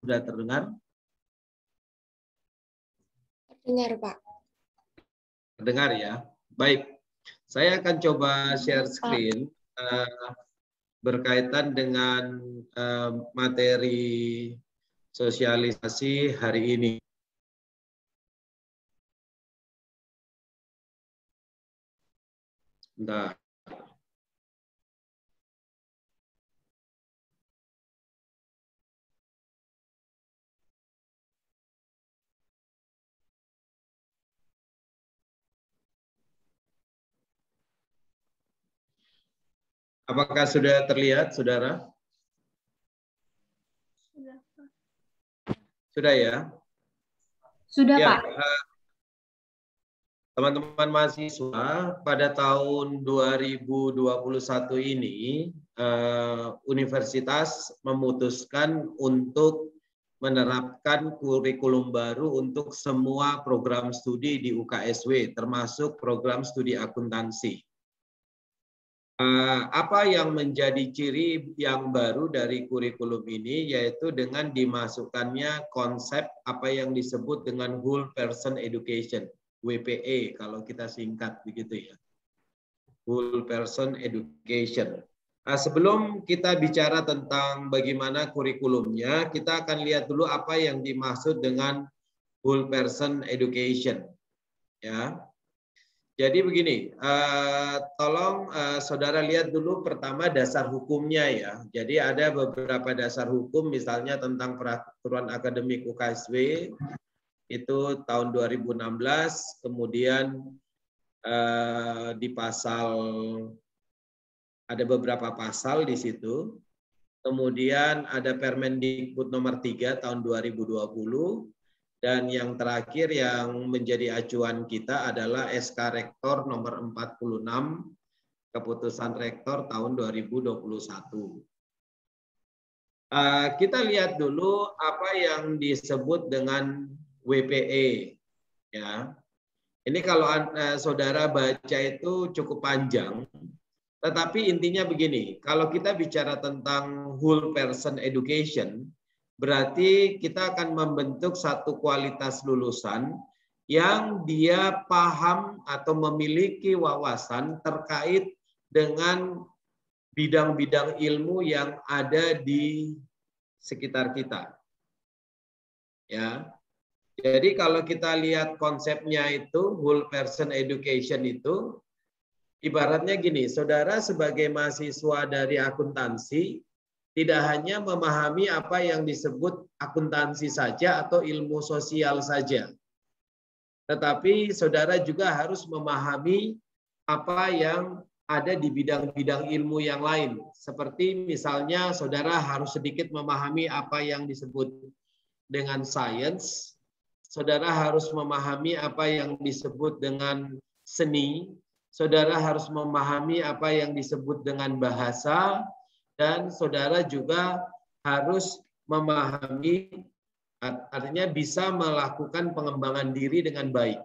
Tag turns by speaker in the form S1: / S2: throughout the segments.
S1: sudah terdengar?
S2: Dengar, Pak.
S1: Terdengar ya. Baik, saya akan coba share screen berkaitan dengan materi sosialisasi hari ini. Nah, apakah sudah terlihat, saudara? Sudah ya?
S3: Sudah,
S1: ya,
S3: Pak.
S1: Teman-teman mahasiswa, pada tahun 2021 ini, universitas memutuskan untuk menerapkan kurikulum baru untuk semua program studi di UKSW, termasuk program studi akuntansi. Apa yang menjadi ciri yang baru dari kurikulum ini, yaitu dengan dimasukkannya konsep apa yang disebut dengan whole person education, WPE kalau kita singkat begitu ya, whole person education. Sebelum kita bicara tentang bagaimana kurikulumnya, kita akan lihat dulu apa yang dimaksud dengan whole person education, ya. Jadi begini, tolong saudara lihat dulu pertama dasar hukumnya ya. Jadi ada beberapa dasar hukum, misalnya tentang peraturan akademik UKSW itu tahun 2016, kemudian di pasal, ada beberapa pasal di situ. Kemudian ada Permendikbud nomor 3 tahun 2020. Dan yang terakhir yang menjadi acuan kita adalah SK Rektor nomor 46, keputusan Rektor tahun 2021. Kita lihat dulu apa yang disebut dengan WPE. Ya. Ini kalau saudara baca itu cukup panjang, tetapi intinya begini, kalau kita bicara tentang whole person education, berarti kita akan membentuk satu kualitas lulusan yang dia paham atau memiliki wawasan terkait dengan bidang-bidang ilmu yang ada di sekitar kita. Ya. Jadi kalau kita lihat konsepnya itu, whole person education itu, ibaratnya gini, saudara sebagai mahasiswa dari akuntansi, tidak hanya memahami apa yang disebut akuntansi saja atau ilmu sosial saja. Tetapi saudara juga harus memahami apa yang ada di bidang-bidang ilmu yang lain. Seperti misalnya saudara harus sedikit memahami apa yang disebut dengan sains. Saudara harus memahami apa yang disebut dengan seni. Saudara harus memahami apa yang disebut dengan bahasa. Dan saudara juga harus memahami, artinya bisa melakukan pengembangan diri dengan baik.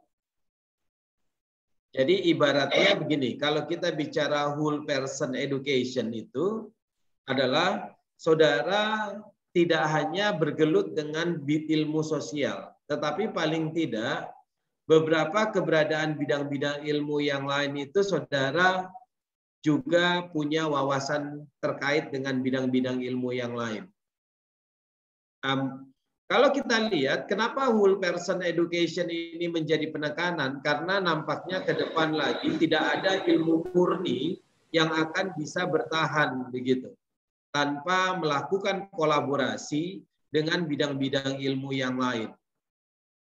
S1: Jadi ibaratnya begini, kalau kita bicara whole person education itu adalah saudara tidak hanya bergelut dengan ilmu sosial, tetapi paling tidak beberapa keberadaan bidang-bidang ilmu yang lain itu saudara juga punya wawasan terkait dengan bidang-bidang ilmu yang lain. Kalau kita lihat, kenapa whole person education ini menjadi penekanan? Karena nampaknya ke depan lagi tidak ada ilmu murni yang akan bisa bertahan begitu, tanpa melakukan kolaborasi dengan bidang-bidang ilmu yang lain.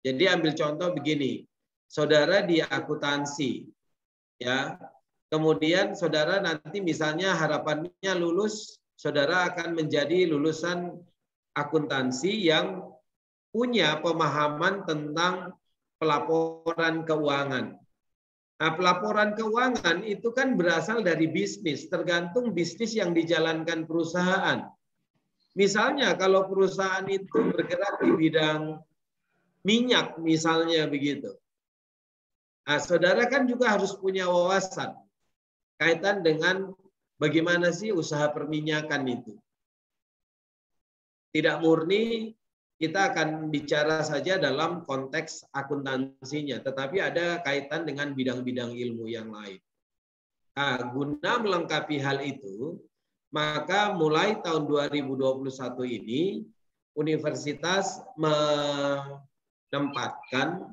S1: Jadi ambil contoh begini, saudara di akuntansi, ya. Kemudian saudara nanti misalnya harapannya lulus, saudara akan menjadi lulusan akuntansi yang punya pemahaman tentang pelaporan keuangan. Nah, pelaporan keuangan itu kan berasal dari bisnis, tergantung bisnis yang dijalankan perusahaan. Misalnya kalau perusahaan itu bergerak di bidang minyak misalnya begitu. Nah, saudara kan juga harus punya wawasan kaitan dengan bagaimana sih usaha perminyakan itu. tidak murni kita akan bicara saja dalam konteks akuntansinya, tetapi ada kaitan dengan bidang-bidang ilmu yang lain. Nah, guna melengkapi hal itu, maka mulai tahun 2021 ini universitas menempatkan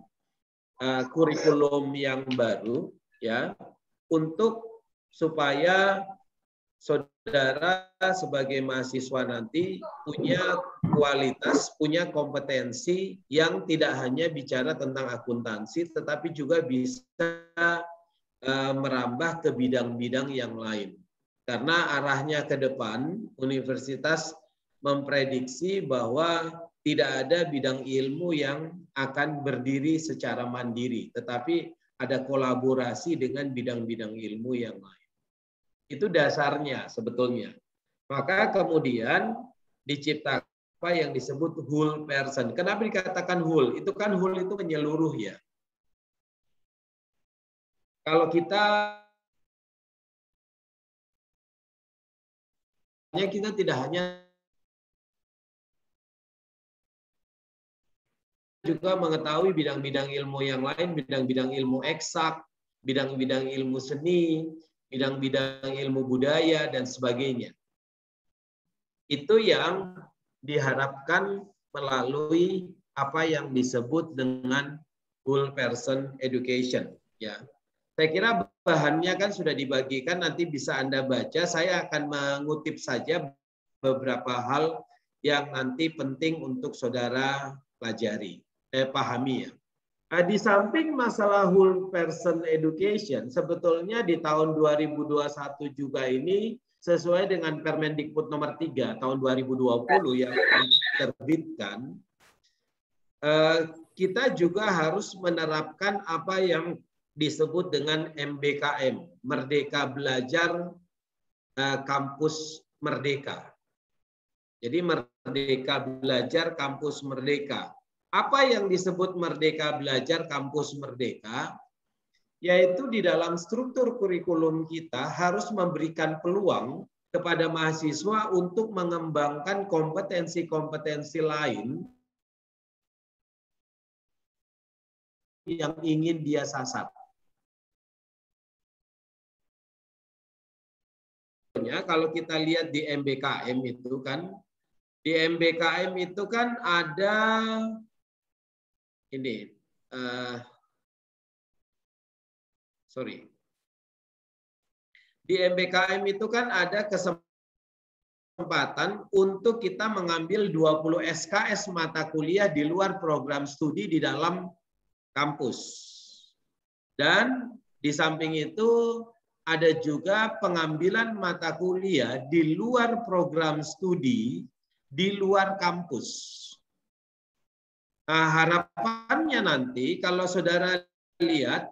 S1: kurikulum yang baru ya untuk supaya saudara sebagai mahasiswa nanti punya kualitas, punya kompetensi yang tidak hanya bicara tentang akuntansi, tetapi juga bisa merambah ke bidang-bidang yang lain. Karena arahnya ke depan, universitas memprediksi bahwa tidak ada bidang ilmu yang akan berdiri secara mandiri, tetapi ada kolaborasi dengan bidang-bidang ilmu yang lain. Itu dasarnya sebetulnya. Maka kemudian diciptakan apa yang disebut whole person. Kenapa dikatakan whole? Itu kan whole itu menyeluruh ya. Kalau kita tidak hanya juga mengetahui bidang-bidang ilmu yang lain, bidang-bidang ilmu eksak, bidang-bidang ilmu seni, bidang-bidang ilmu budaya, dan sebagainya. Itu yang diharapkan melalui apa yang disebut dengan whole person education. Ya, saya kira bahannya kan sudah dibagikan, nanti bisa Anda baca. Saya akan mengutip saja beberapa hal yang nanti penting untuk saudara pelajari, pahami ya. Di samping masalah whole person education, sebetulnya di tahun 2021 juga ini sesuai dengan Permendikbud nomor 3 tahun 2020 yang diterbitkan, kita juga harus menerapkan apa yang disebut dengan MBKM, Merdeka Belajar Kampus Merdeka. Jadi Merdeka Belajar Kampus Merdeka. Apa yang disebut Merdeka Belajar Kampus Merdeka? Yaitu di dalam struktur kurikulum kita harus memberikan peluang kepada mahasiswa untuk mengembangkan kompetensi-kompetensi lain yang ingin dia sasar. Kalau kita lihat di MBKM itu kan, di MBKM itu kan ada ini, di MBKM itu kan ada kesempatan untuk kita mengambil 20 SKS mata kuliah di luar program studi di dalam kampus. Dan di samping itu ada juga pengambilan mata kuliah di luar program studi di luar kampus. Nah, harapannya nanti kalau saudara lihat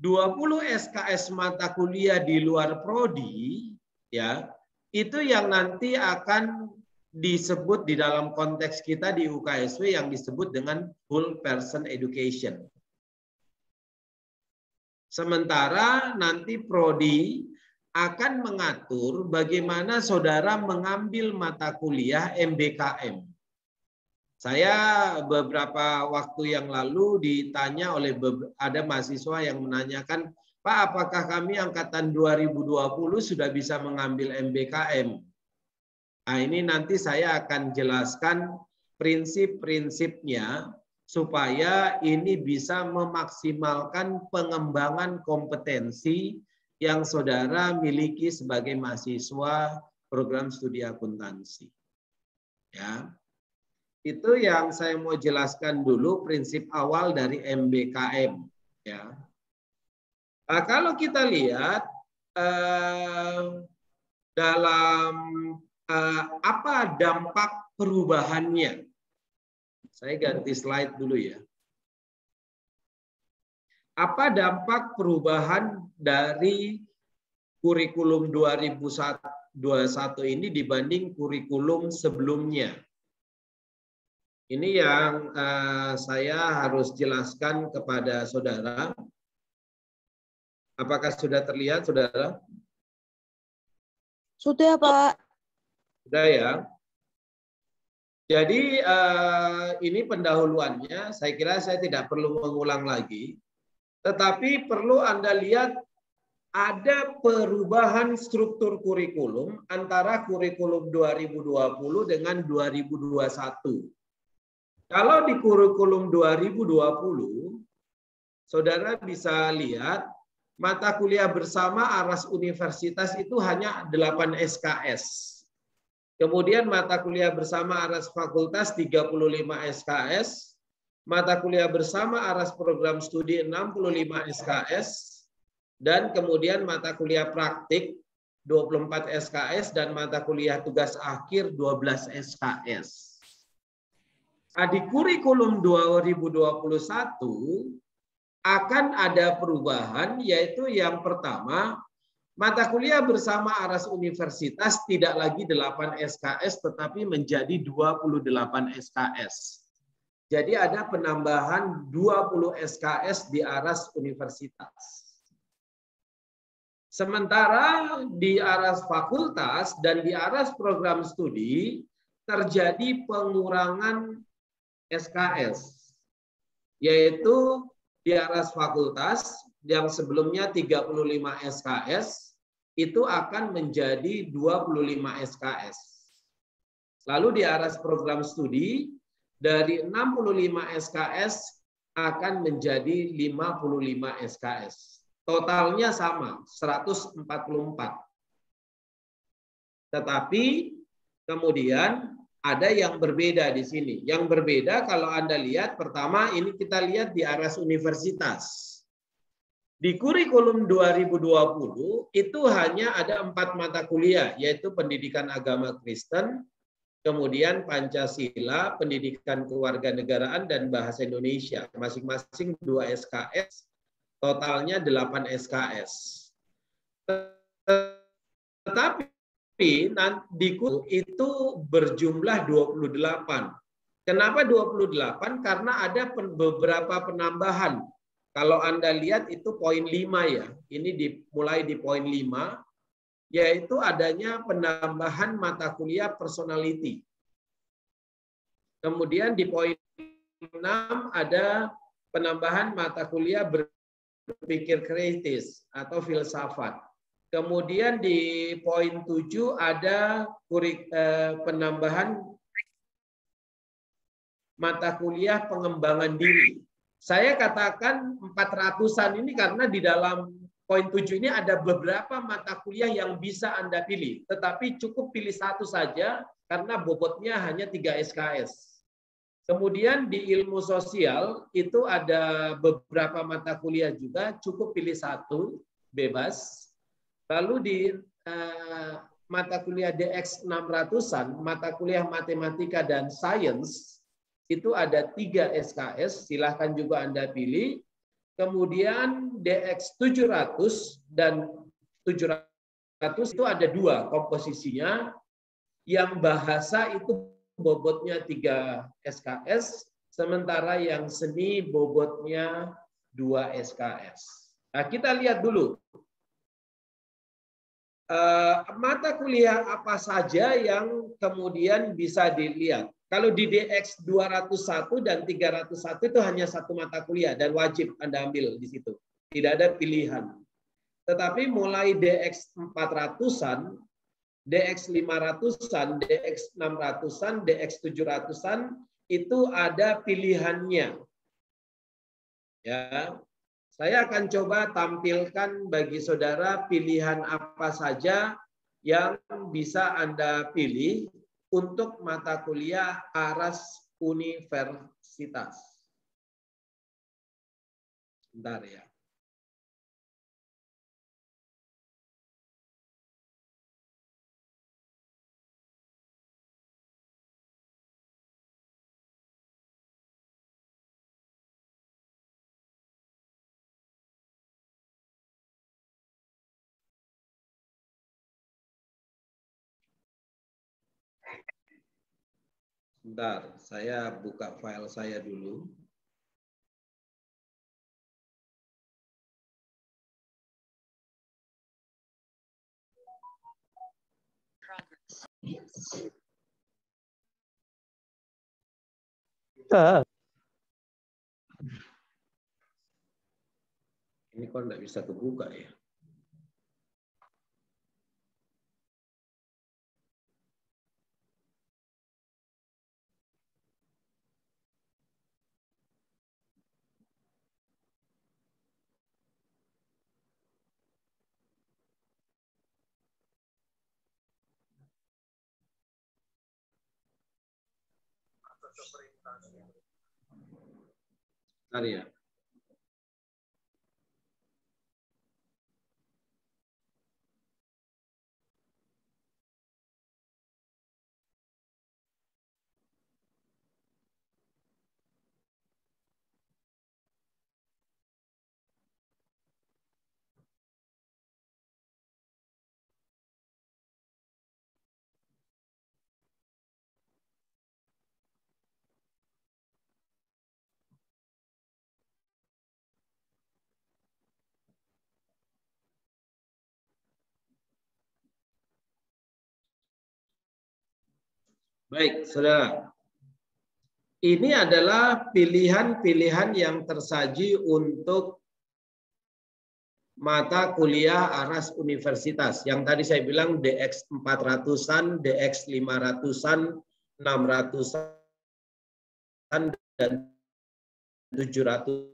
S1: 20 SKS mata kuliah di luar prodi ya, itu yang nanti akan disebut di dalam konteks kita di UKSW yang disebut dengan whole person education. Sementara nanti prodi akan mengatur bagaimana saudara mengambil mata kuliah MBKM. Saya beberapa waktu yang lalu ditanya oleh ada mahasiswa yang menanyakan, Pak, apakah kami angkatan 2020 sudah bisa mengambil MBKM? Nah, ini nanti saya akan jelaskan prinsip-prinsipnya supaya ini bisa memaksimalkan pengembangan kompetensi yang saudara miliki sebagai mahasiswa program studi akuntansi. Ya. Itu yang saya mau jelaskan dulu prinsip awal dari MBKM. Ya. Nah, kalau kita lihat dalam apa dampak perubahannya, saya ganti slide dulu ya. Apa dampak perubahan dari kurikulum 2021 ini dibanding kurikulum sebelumnya? Ini yang saya harus jelaskan kepada saudara. Apakah sudah terlihat, saudara?
S2: Sudah, Pak.
S1: Sudah ya. Jadi ini pendahuluannya, saya kira saya tidak perlu mengulang lagi. Tetapi perlu Anda lihat ada perubahan struktur kurikulum antara kurikulum 2020 dengan 2021. Kalau di kurikulum 2020, saudara bisa lihat mata kuliah bersama aras universitas itu hanya 8 SKS. Kemudian mata kuliah bersama aras fakultas 35 SKS, mata kuliah bersama aras program studi 65 SKS, dan kemudian mata kuliah praktik 24 SKS dan mata kuliah tugas akhir 12 SKS. Nah, di kurikulum 2021 akan ada perubahan, yaitu yang pertama, mata kuliah bersama aras universitas tidak lagi 8 SKS tetapi menjadi 28 SKS. Jadi ada penambahan 20 SKS di aras universitas. Sementara di aras fakultas dan di aras program studi terjadi pengurangan SKS, yaitu di aras fakultas yang sebelumnya 35 SKS itu akan menjadi 25 SKS. Lalu di aras program studi dari 65 SKS akan menjadi 55 SKS. Totalnya sama, 144. Tetapi kemudian ada yang berbeda di sini. Yang berbeda kalau Anda lihat, pertama ini kita lihat di aras universitas. Di kurikulum 2020 itu hanya ada 4 mata kuliah, yaitu pendidikan agama Kristen, kemudian Pancasila, pendidikan kewarganegaraan, dan bahasa Indonesia. Masing-masing 2 SKS, totalnya 8 SKS. Tetapi di itu berjumlah 28. Kenapa 28? Karena ada beberapa penambahan. Kalau Anda lihat itu poin 5 ya. Ini dimulai di poin 5, yaitu adanya penambahan mata kuliah personality. Kemudian di poin 6 ada penambahan mata kuliah berpikir kritis atau filsafat. Kemudian di poin 7 ada penambahan mata kuliah pengembangan diri. Saya katakan 400-an ini karena di dalam poin 7 ini ada beberapa mata kuliah yang bisa Anda pilih. Tetapi cukup pilih satu saja karena bobotnya hanya 3 SKS. Kemudian di ilmu sosial itu ada beberapa mata kuliah juga, cukup pilih satu, bebas. Lalu di mata kuliah DX 600-an, mata kuliah matematika dan sains, itu ada 3 SKS, silahkan juga Anda pilih. Kemudian DX 700 dan 700 itu ada 2 komposisinya. Yang bahasa itu bobotnya 3 SKS, sementara yang seni bobotnya 2 SKS. Nah, kita lihat dulu. Mata kuliah apa saja yang kemudian bisa dilihat. Kalau di DX 201 dan 301 itu hanya satu mata kuliah dan wajib Anda ambil di situ. Tidak ada pilihan. Tetapi mulai DX 400-an, DX 500-an, DX 600-an, DX 700-an itu ada pilihannya. Ya. Saya akan coba tampilkan bagi saudara pilihan apa saja yang bisa Anda pilih untuk mata kuliah aras universitas. Bentar ya. Bentar, saya buka file saya dulu. Ini kok nggak bisa kebuka ya? Bentar ya. Baik, saudara. Ini adalah pilihan-pilihan yang tersaji untuk mata kuliah ARAS universitas. Yang tadi saya bilang DX 400-an, DX 500-an, 600-an, dan 700.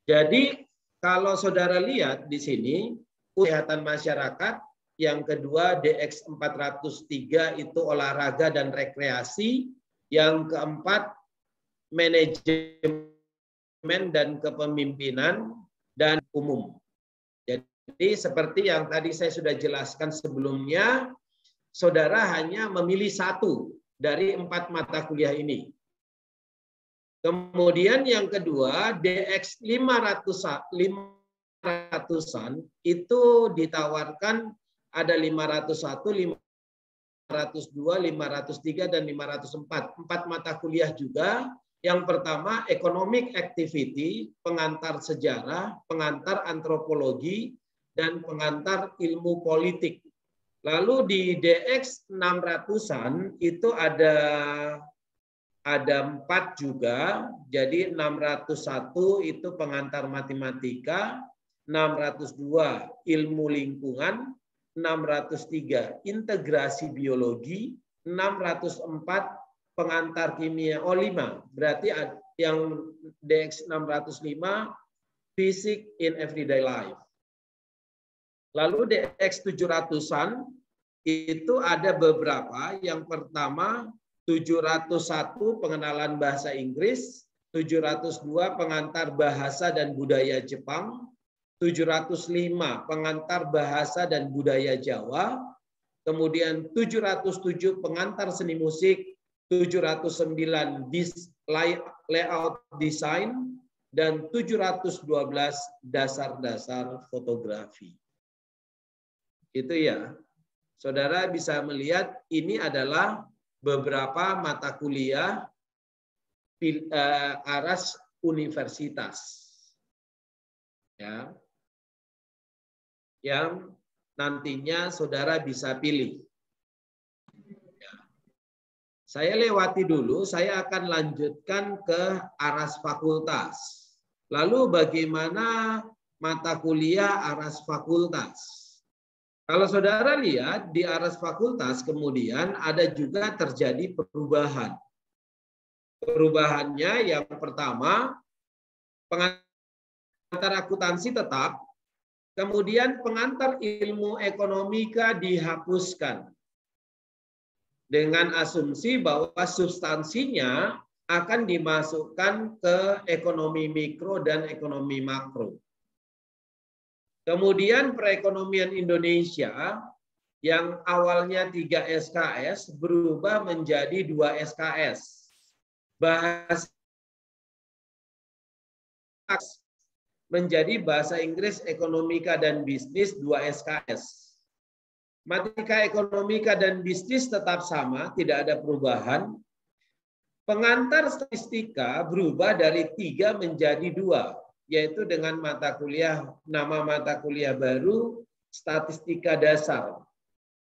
S1: Jadi kalau saudara lihat di sini, kesehatan masyarakat, yang kedua DX 403 itu olahraga dan rekreasi, yang keempat manajemen dan kepemimpinan dan umum. Jadi seperti yang tadi saya sudah jelaskan sebelumnya, saudara hanya memilih satu dari 4 mata kuliah ini. Kemudian yang kedua, DX 500-an itu ditawarkan ada 501, 502, 503, dan 504. 4 mata kuliah juga. Yang pertama, Economic Activity, pengantar sejarah, pengantar antropologi, dan pengantar ilmu politik. Lalu di DX 600-an itu ada 4 juga, jadi 601 itu pengantar matematika, 602 ilmu lingkungan, 603 integrasi biologi, 604 pengantar kimia. 5, berarti yang DX 605 Physics in Everyday Life. Lalu DX 700-an itu ada beberapa. Yang pertama 701 pengenalan bahasa Inggris, 702 pengantar bahasa dan budaya Jepang, 705 pengantar bahasa dan budaya Jawa, kemudian 707 pengantar seni musik, 709 layout design, dan 712 dasar-dasar fotografi. Itu ya. Saudara bisa melihat ini adalah beberapa mata kuliah ARAS universitas, ya, yang nantinya saudara bisa pilih. Ya. Saya lewati dulu, saya akan lanjutkan ke ARAS fakultas. Lalu bagaimana mata kuliah ARAS fakultas? Kalau saudara lihat di ARAS fakultas kemudian ada juga terjadi perubahan. Perubahannya yang pertama, pengantar akuntansi tetap, kemudian pengantar ilmu ekonomika dihapuskan. Dengan asumsi bahwa substansinya akan dimasukkan ke ekonomi mikro dan ekonomi makro. Kemudian perekonomian Indonesia yang awalnya 3 SKS berubah menjadi 2 SKS. Bahasa menjadi bahasa Inggris ekonomika dan bisnis 2 SKS. Matematika ekonomika dan bisnis tetap sama, tidak ada perubahan. Pengantar statistika berubah dari 3 menjadi 2. Yaitu dengan nama mata kuliah baru statistika dasar.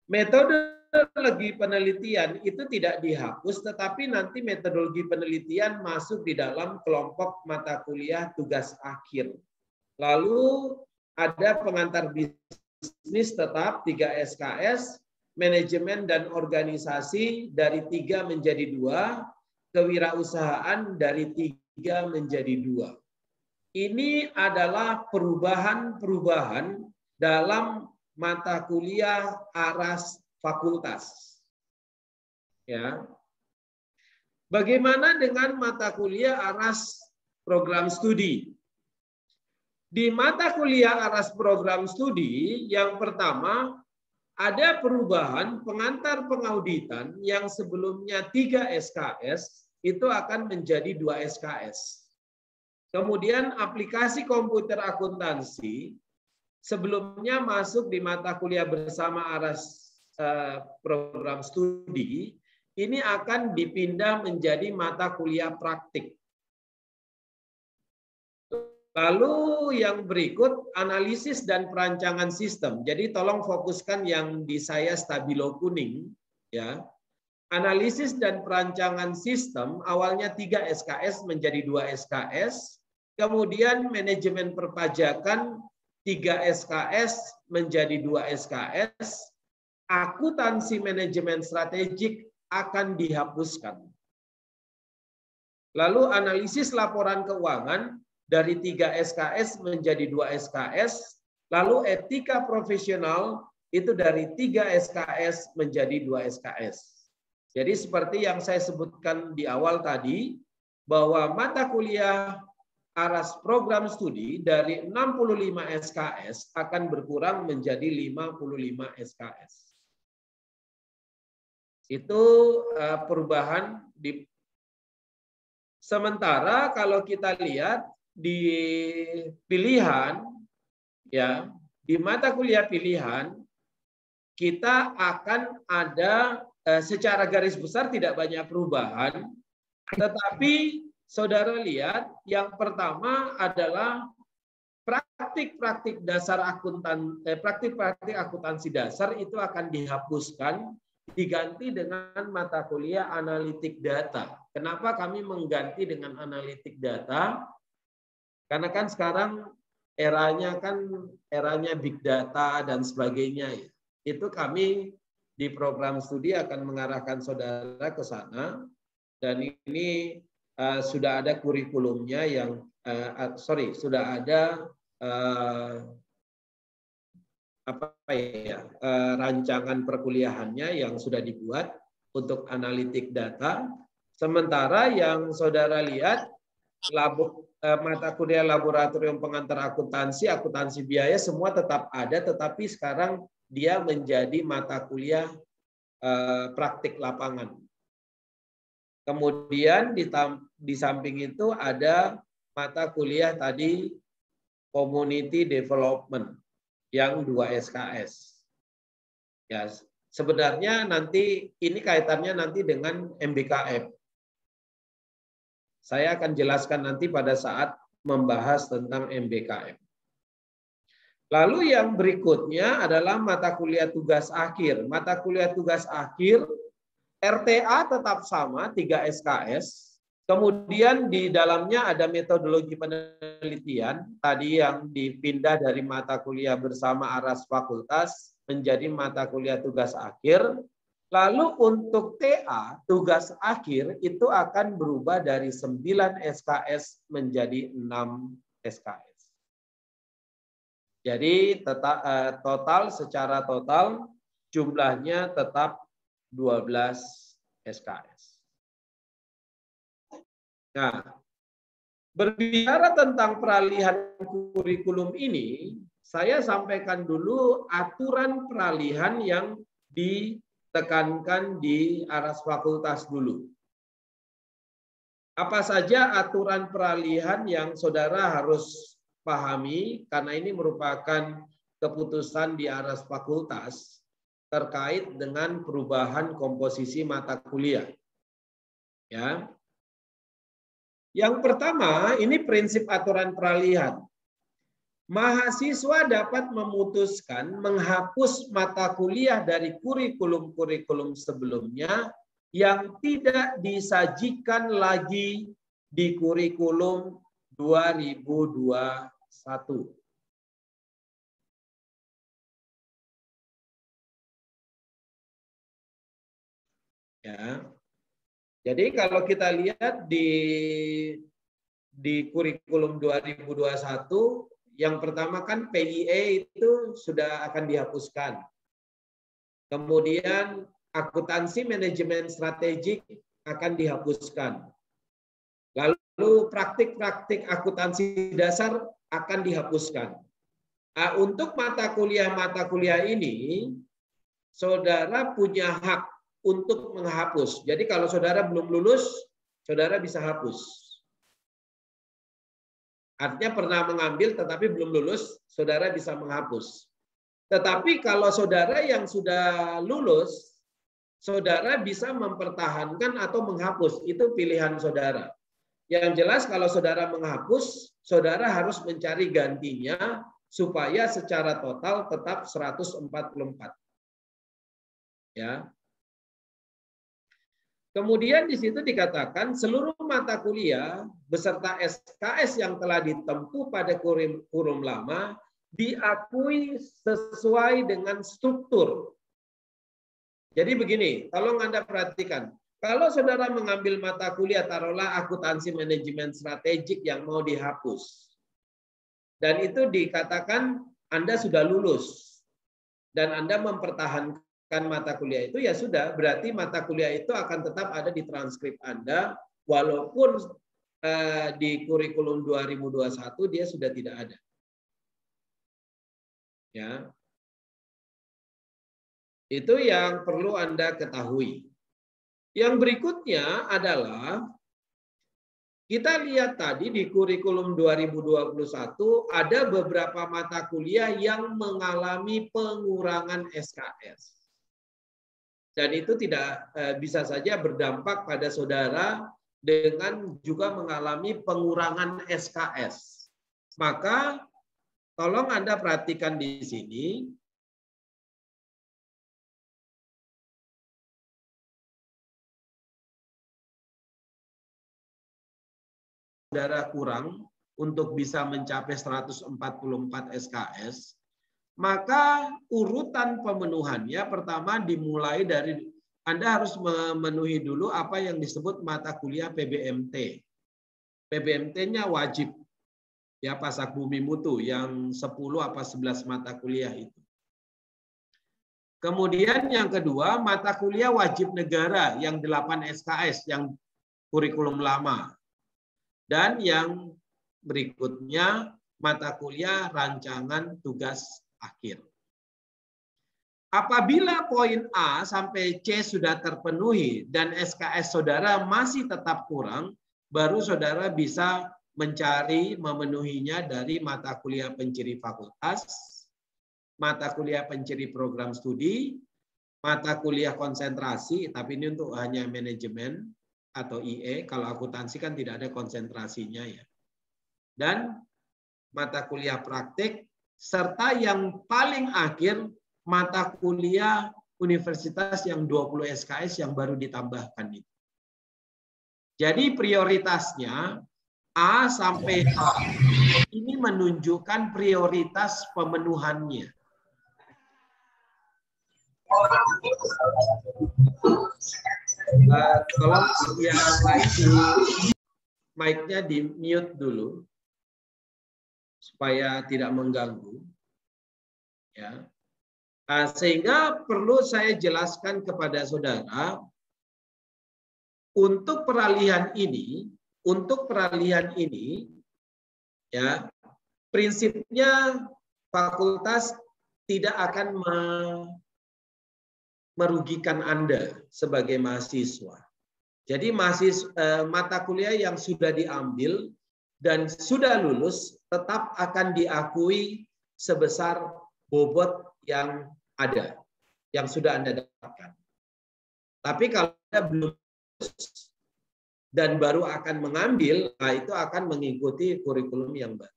S1: Metodologi penelitian itu tidak dihapus, tetapi nanti metodologi penelitian masuk di dalam kelompok mata kuliah tugas akhir. Lalu ada pengantar bisnis tetap 3 SKS, manajemen dan organisasi dari 3 menjadi 2, kewirausahaan dari 3 menjadi 2. Ini adalah perubahan-perubahan dalam mata kuliah ARAS fakultas. Ya. Bagaimana dengan mata kuliah ARAS program studi? Di mata kuliah ARAS program studi, yang pertama ada perubahan pengantar pengauditan yang sebelumnya 3 SKS itu akan menjadi 2 SKS. Kemudian aplikasi komputer akuntansi sebelumnya masuk di mata kuliah bersama ARAS program studi, ini akan dipindah menjadi mata kuliah praktik. Lalu yang berikut analisis dan perancangan sistem. Jadi tolong fokuskan yang di saya stabilo kuning, ya. Analisis dan perancangan sistem awalnya 3 SKS menjadi 2 SKS, kemudian manajemen perpajakan 3 SKS menjadi 2 SKS, akuntansi manajemen strategik akan dihapuskan. Lalu analisis laporan keuangan dari 3 SKS menjadi 2 SKS, lalu etika profesional itu dari 3 SKS menjadi 2 SKS. Jadi seperti yang saya sebutkan di awal tadi, bahwa mata kuliah ARAS program studi dari 65 SKS akan berkurang menjadi 55 SKS. Itu perubahan di. Sementara kalau kita lihat di pilihan, ya, di mata kuliah pilihan kita akan ada secara garis besar tidak banyak perubahan, tetapi saudara lihat, yang pertama adalah praktik-praktik dasar praktik-praktik akuntansi dasar itu akan dihapuskan, diganti dengan mata kuliah analitik data. Kenapa kami mengganti dengan analitik data? Karena kan sekarang eranya big data dan sebagainya. Itu kami di program studi akan mengarahkan saudara ke sana, dan ini sudah ada kurikulumnya yang sudah ada rancangan perkuliahannya yang sudah dibuat untuk analitik data. Sementara yang saudara lihat mata kuliah laboratorium pengantar akuntansi, akuntansi biaya semua tetap ada, tetapi sekarang dia menjadi mata kuliah praktik lapangan. Kemudian di samping itu ada mata kuliah tadi community development yang 2 SKS. Ya, sebenarnya nanti ini kaitannya nanti dengan MBKM. Saya akan jelaskan nanti pada saat membahas tentang MBKM. Lalu yang berikutnya adalah mata kuliah tugas akhir. Mata kuliah tugas akhir RTA tetap sama 3 SKS. Kemudian di dalamnya ada metodologi penelitian tadi yang dipindah dari mata kuliah bersama ARAS fakultas menjadi mata kuliah tugas akhir. Lalu untuk TA tugas akhir itu akan berubah dari 9 SKS menjadi 6 SKS. Jadi secara total jumlahnya tetap 12 SKS. Nah, berbicara tentang peralihan kurikulum ini, saya sampaikan dulu aturan peralihan yang ditekankan di ARAS fakultas dulu. Apa saja aturan peralihan yang saudara harus pahami, karena ini merupakan keputusan di ARAS fakultas terkait dengan perubahan komposisi mata kuliah. Ya. Yang pertama, ini prinsip aturan peralihan. Mahasiswa dapat memutuskan menghapus mata kuliah dari kurikulum-kurikulum sebelumnya yang tidak disajikan lagi di kurikulum 2021. Ya. Jadi kalau kita lihat di kurikulum 2021, yang pertama kan PIE itu sudah akan dihapuskan. Kemudian akuntansi manajemen strategik akan dihapuskan. Lalu praktik-praktik akuntansi dasar akan dihapuskan. Nah, untuk mata kuliah ini, saudara punya hak untuk menghapus. Jadi kalau saudara belum lulus, saudara bisa hapus. Artinya pernah mengambil tetapi belum lulus, saudara bisa menghapus. Tetapi kalau saudara yang sudah lulus, saudara bisa mempertahankan atau menghapus. Itu pilihan saudara. Yang jelas kalau saudara menghapus, saudara harus mencari gantinya supaya secara total tetap 144. Ya. Kemudian di situ dikatakan seluruh mata kuliah beserta SKS yang telah ditempuh pada kurikulum lama diakui sesuai dengan struktur. Jadi begini, tolong Anda perhatikan. Kalau saudara mengambil mata kuliah, taruhlah akuntansi manajemen strategik yang mau dihapus. Dan itu dikatakan Anda sudah lulus. Dan Anda mempertahankan mata kuliah itu, ya sudah, berarti mata kuliah itu akan tetap ada di transkrip Anda, walaupun di kurikulum 2021 dia sudah tidak ada. Ya. Itu yang perlu Anda ketahui. Yang berikutnya adalah kita lihat tadi di kurikulum 2021 ada beberapa mata kuliah yang mengalami pengurangan SKS. Dan itu tidak bisa saja berdampak pada saudara dengan juga mengalami pengurangan SKS. Maka tolong Anda perhatikan di sini. Saudara kurang untuk bisa mencapai 144 SKS, maka urutan pemenuhannya pertama dimulai dari Anda harus memenuhi dulu apa yang disebut mata kuliah PBMT. PBMT-nya wajib. Ya, Pasak Bumi Mutu yang 10 apa 11 mata kuliah itu. Kemudian yang kedua, mata kuliah wajib negara yang 8 SKS yang kurikulum lama. Dan yang berikutnya mata kuliah rancangan tugas akhir. Apabila poin A sampai C sudah terpenuhi dan SKS saudara masih tetap kurang, baru saudara bisa mencari memenuhinya dari mata kuliah penciri fakultas, mata kuliah penciri program studi, mata kuliah konsentrasi, tapi ini untuk hanya manajemen atau IE, kalau akuntansi kan tidak ada konsentrasinya ya. Dan mata kuliah praktik, serta yang paling akhir mata kuliah universitas yang 20 SKS yang baru ditambahkan itu. Jadi prioritasnya A sampai H ini menunjukkan prioritas pemenuhannya. Tolong yang lain mic-nya di mute dulu supaya tidak mengganggu. Ya. Sehingga perlu saya jelaskan kepada saudara untuk peralihan ini ya prinsipnya fakultas tidak akan merugikan Anda sebagai mahasiswa. Jadi mata kuliah yang sudah diambil dan sudah lulus tetap akan diakui sebesar bobot yang ada, yang sudah Anda dapatkan. Tapi kalau Anda belum lulus dan baru akan mengambil, nah itu akan mengikuti kurikulum yang baru.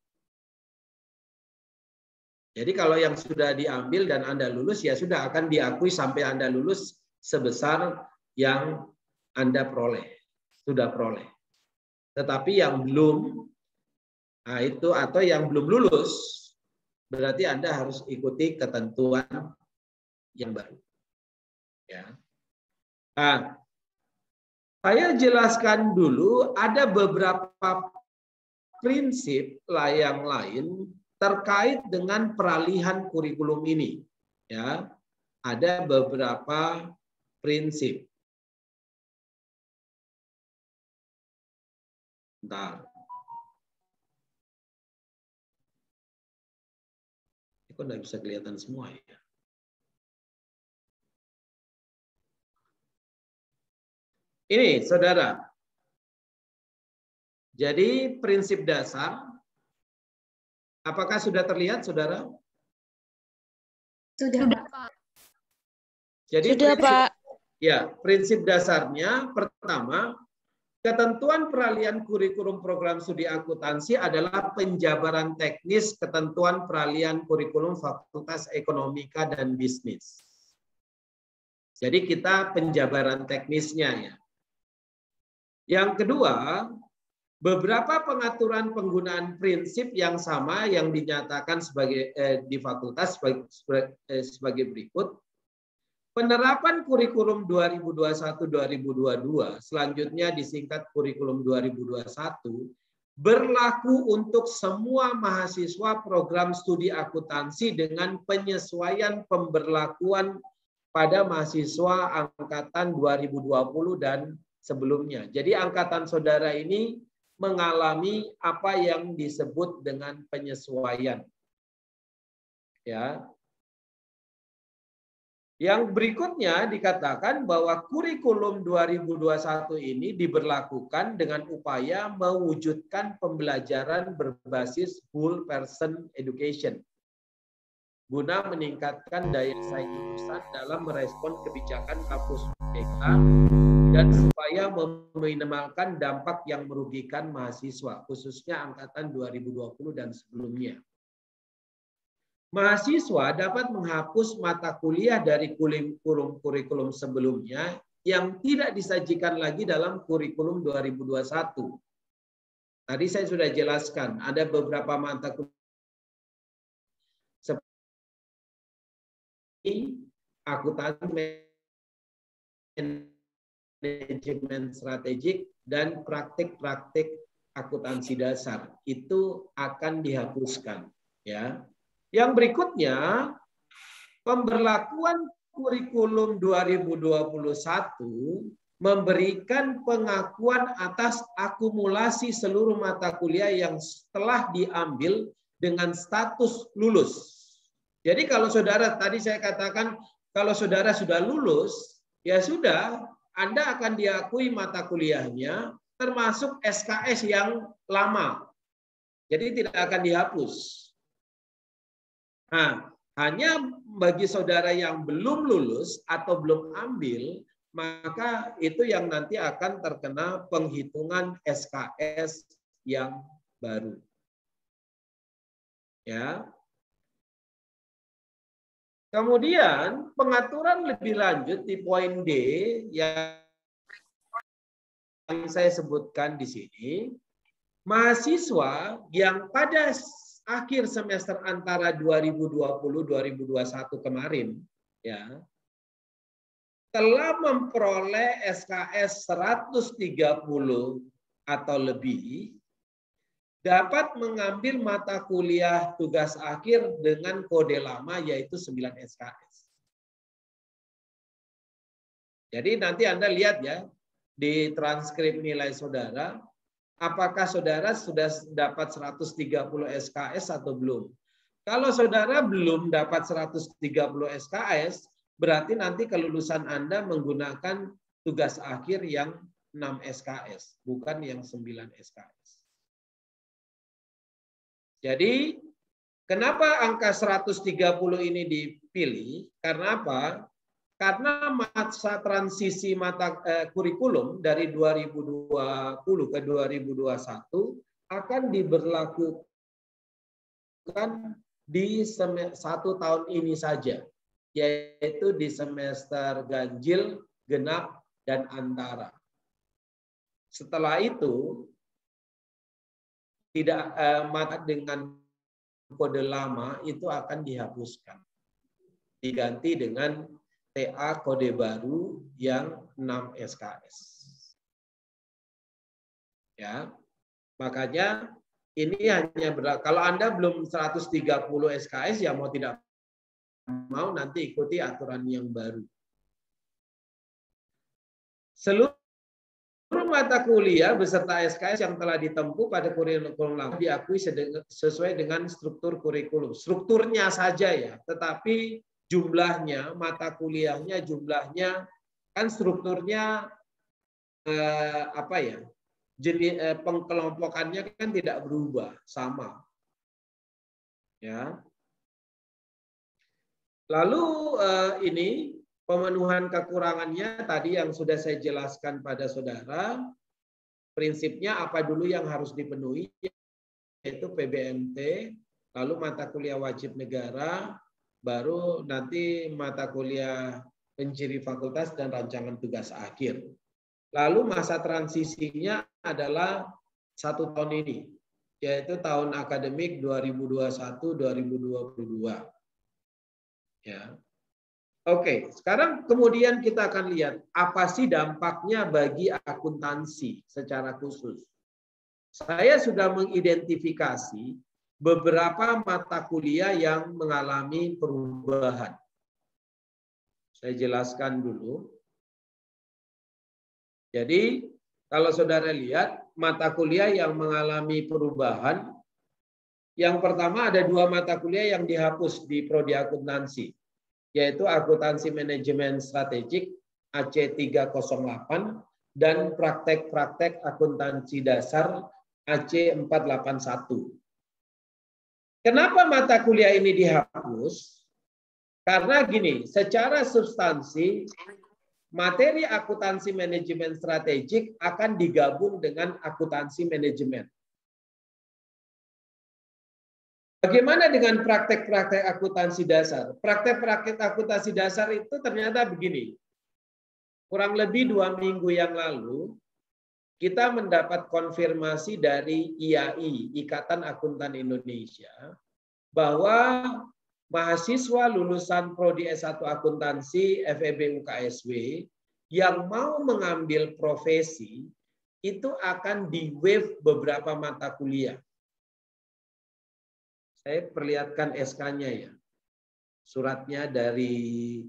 S1: Jadi kalau yang sudah diambil dan Anda lulus, ya sudah akan diakui sampai Anda lulus sebesar yang Anda sudah peroleh. Tetapi yang belum, nah itu atau yang belum lulus, berarti Anda harus ikuti ketentuan yang baru. Ya. Nah, saya jelaskan dulu ada beberapa prinsip yang lain terkait dengan peralihan kurikulum ini. Ya, ada beberapa prinsip. Bentar. Ini kok nggak bisa kelihatan semua ya? Ini, saudara. Jadi prinsip dasar, apakah sudah terlihat, saudara?
S3: Sudah, Pak.
S1: Jadi
S2: sudah, Pak.
S1: Ya, prinsip dasarnya pertama, ketentuan peralihan kurikulum program studi akuntansi adalah penjabaran teknis ketentuan peralihan kurikulum Fakultas Ekonomika dan Bisnis. Jadi kita penjabaran teknisnya ya. Yang kedua, beberapa pengaturan penggunaan prinsip yang sama yang dinyatakan sebagai di fakultas sebagai berikut. Penerapan kurikulum 2021-2022, selanjutnya disingkat kurikulum 2021, berlaku untuk semua mahasiswa program studi akuntansi dengan penyesuaian pemberlakuan pada mahasiswa angkatan 2020 dan sebelumnya. Jadi angkatan saudara ini mengalami apa yang disebut dengan penyesuaian. Ya. Yang berikutnya dikatakan bahwa kurikulum 2021 ini diberlakukan dengan upaya mewujudkan pembelajaran berbasis whole person education guna meningkatkan daya saing lulusan dalam merespon kebijakan kampus merdeka dan supaya meminimalkan dampak yang merugikan mahasiswa, khususnya angkatan 2020 dan sebelumnya. Mahasiswa dapat menghapus mata kuliah dari kurikulum sebelumnya yang tidak disajikan lagi dalam kurikulum 2021. Tadi saya sudah jelaskan, ada beberapa mata kuliah akuntansi, manajemen strategik, dan praktik-praktik akuntansi dasar. Itu akan dihapuskan. Ya. Yang berikutnya, pemberlakuan kurikulum 2021 memberikan pengakuan atas akumulasi seluruh mata kuliah yang telah diambil dengan status lulus. Jadi kalau saudara, tadi saya katakan, kalau saudara sudah lulus, ya sudah, Anda akan diakui mata kuliahnya, termasuk SKS yang lama. Jadi tidak akan dihapus. Nah, hanya bagi saudara yang belum lulus atau belum ambil, maka itu yang nanti akan terkena penghitungan SKS yang baru. Ya. Kemudian pengaturan lebih lanjut di poin D yang saya sebutkan di sini, mahasiswa yang pada akhir semester antara 2020-2021 kemarin ya telah memperoleh SKS 130 atau lebih dapat mengambil mata kuliah tugas akhir dengan kode lama yaitu 9 SKS. Jadi nanti Anda lihat ya di transkrip nilai saudara, apakah saudara sudah dapat 130 SKS atau belum? Kalau saudara belum dapat 130 SKS, berarti nanti kelulusan Anda menggunakan tugas akhir yang 6 SKS, bukan yang 9 SKS. Jadi, kenapa angka 130 ini dipilih? Karena apa? Karena masa transisi kurikulum dari 2020 ke 2021 akan diberlakukan di 1 tahun ini saja, yaitu di semester ganjil, genap, dan antara. Setelah itu, tidak mata dengan kode lama itu akan dihapuskan. Diganti dengan TA kode baru yang 6 SKS. Ya. Makanya ini hanya kalau Anda belum 130 SKS ya mau tidak mau nanti ikuti aturan yang baru. Seluruh mata kuliah beserta SKS yang telah ditempuh pada kurikulum lama diakui sesuai dengan struktur kurikulum. Strukturnya saja ya, tetapi jumlahnya, mata kuliahnya, jumlahnya kan strukturnya apa ya? Jenis pengkelompokannya kan tidak berubah, sama. Ya. Lalu ini pemenuhan kekurangannya tadi yang sudah saya jelaskan pada saudara, prinsipnya apa dulu yang harus dipenuhi, yaitu PBMT, lalu mata kuliah wajib negara, baru nanti mata kuliah penciri fakultas dan rancangan tugas akhir. Lalu masa transisinya adalah 1 tahun ini, yaitu tahun akademik 2021-2022. Ya. Oke, sekarang kemudian kita akan lihat apa sih dampaknya bagi akuntansi secara khusus. Saya sudah mengidentifikasi beberapa mata kuliah yang mengalami perubahan. Saya jelaskan dulu. Jadi, kalau saudara lihat mata kuliah yang mengalami perubahan, yang pertama ada 2 mata kuliah yang dihapus di prodi akuntansi, yaitu akuntansi manajemen strategik AC 308 dan praktek-praktek akuntansi dasar AC 481. Kenapa mata kuliah ini dihapus? Karena gini, secara substansi materi akuntansi manajemen strategik akan digabung dengan akuntansi manajemen. Bagaimana dengan praktek-praktek akuntansi dasar? Praktek-praktek akuntansi dasar itu ternyata begini. Kurang lebih 2 minggu yang lalu, kita mendapat konfirmasi dari IAI, Ikatan Akuntan Indonesia, bahwa mahasiswa lulusan Prodi S1 Akuntansi FEB UKSW yang mau mengambil profesi, itu akan di-waive beberapa mata kuliah. Saya perlihatkan SK-nya ya. Suratnya dari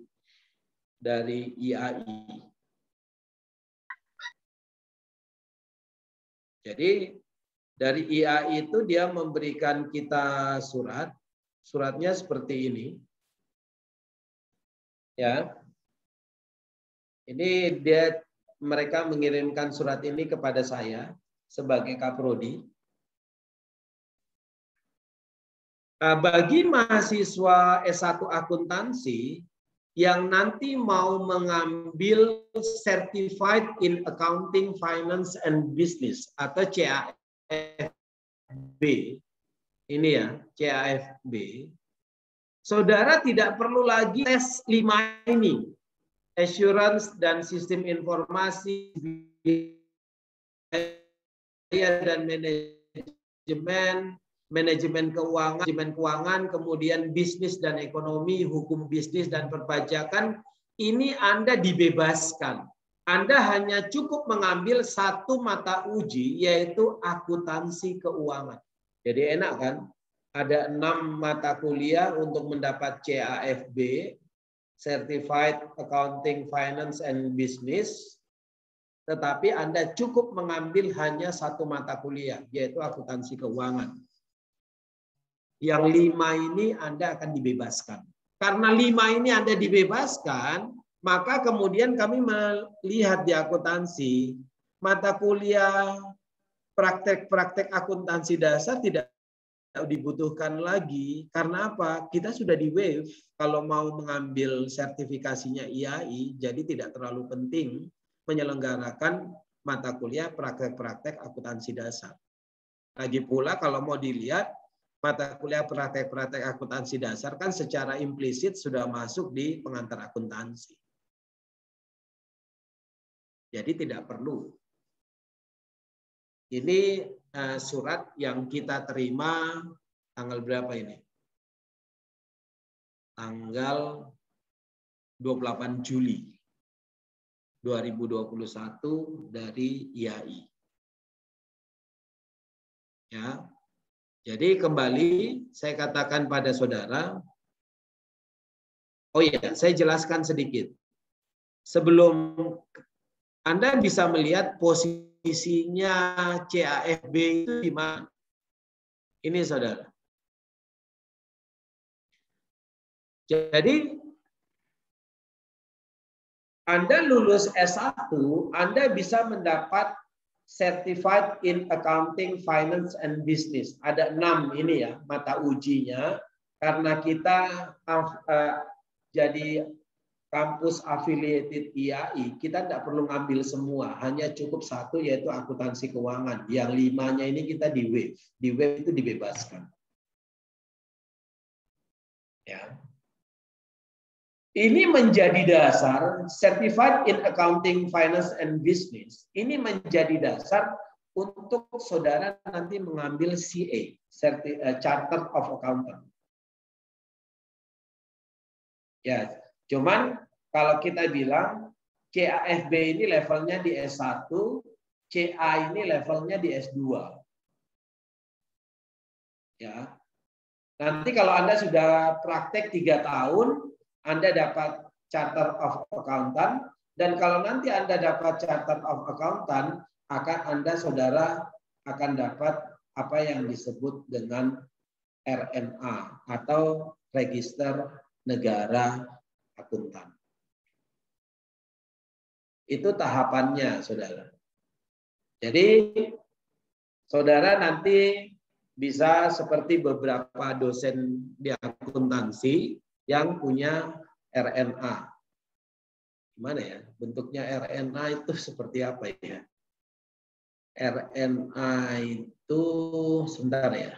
S1: IAI. Jadi dari IAI itu dia memberikan kita surat. Suratnya seperti ini. Ya. Ini mereka mengirimkan surat ini kepada saya sebagai Kaprodi. Nah, bagi mahasiswa S1 akuntansi yang nanti mau mengambil Certified in Accounting, Finance and Business atau CAFB, ini ya, CAFB, saudara tidak perlu lagi tes 5 ini, assurance dan sistem informasi dan manajemen keuangan, kemudian bisnis dan ekonomi, hukum bisnis dan perpajakan, ini Anda dibebaskan. Anda hanya cukup mengambil 1 mata uji, yaitu akuntansi keuangan. Jadi enak kan? Ada 6 mata kuliah untuk mendapat CAFB, Certified Accounting, Finance and Business, tetapi Anda cukup mengambil hanya 1 mata kuliah, yaitu akuntansi keuangan. Yang 5 ini Anda akan dibebaskan. Karena 5 ini Anda dibebaskan, maka kemudian kami melihat di akuntansi, mata kuliah praktek-praktek akuntansi dasar tidak dibutuhkan lagi. Karena apa? Kita sudah di-waive kalau mau mengambil sertifikasinya IAI, jadi tidak terlalu penting menyelenggarakan mata kuliah praktek-praktek akuntansi dasar. Lagi pula kalau mau dilihat, mata kuliah praktek-praktek akuntansi dasar kan secara implisit sudah masuk di pengantar akuntansi. Jadi tidak perlu. Ini surat yang kita terima tanggal berapa ini? Tanggal 28 Juli 2021 dari IAI. Ya. Jadi kembali saya katakan pada saudara, oh iya, saya jelaskan sedikit. Sebelum Anda bisa melihat posisinya CAFB itu di mana. Ini saudara. Jadi Anda lulus S1, Anda bisa mendapat Certified in Accounting, Finance, and Business. Ada 6 ini ya mata ujinya. Karena kita jadi kampus affiliated IAI, kita tidak perlu ngambil semua. Hanya cukup satu yaitu akuntansi keuangan. Yang 5-nya ini kita di waive. Di waive itu dibebaskan. Ya. Ini menjadi dasar Certified in Accounting, Finance, and Business. Ini menjadi dasar untuk saudara nanti mengambil CA, Chartered of Accountant. Ya, cuman kalau kita bilang CAFB ini levelnya di S1, CA ini levelnya di S2. Ya. Nanti kalau Anda sudah praktek 3 tahun, Anda dapat Chartered of Accountant, dan kalau nanti Anda dapat Chartered of Accountant, Anda saudara akan dapat apa yang disebut dengan RNA atau Register Negara Akuntan. Itu tahapannya, saudara. Jadi saudara nanti bisa seperti beberapa dosen di akuntansi yang punya RNA. Gimana ya? Bentuknya RNA itu seperti apa ya? RNA itu sebentar ya.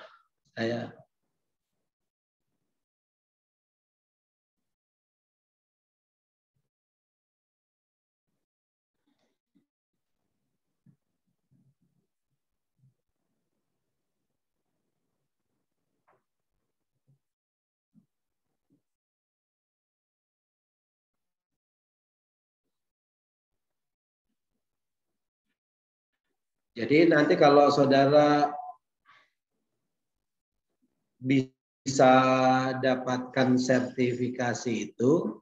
S1: Jadi nanti kalau saudara bisa dapatkan sertifikasi itu,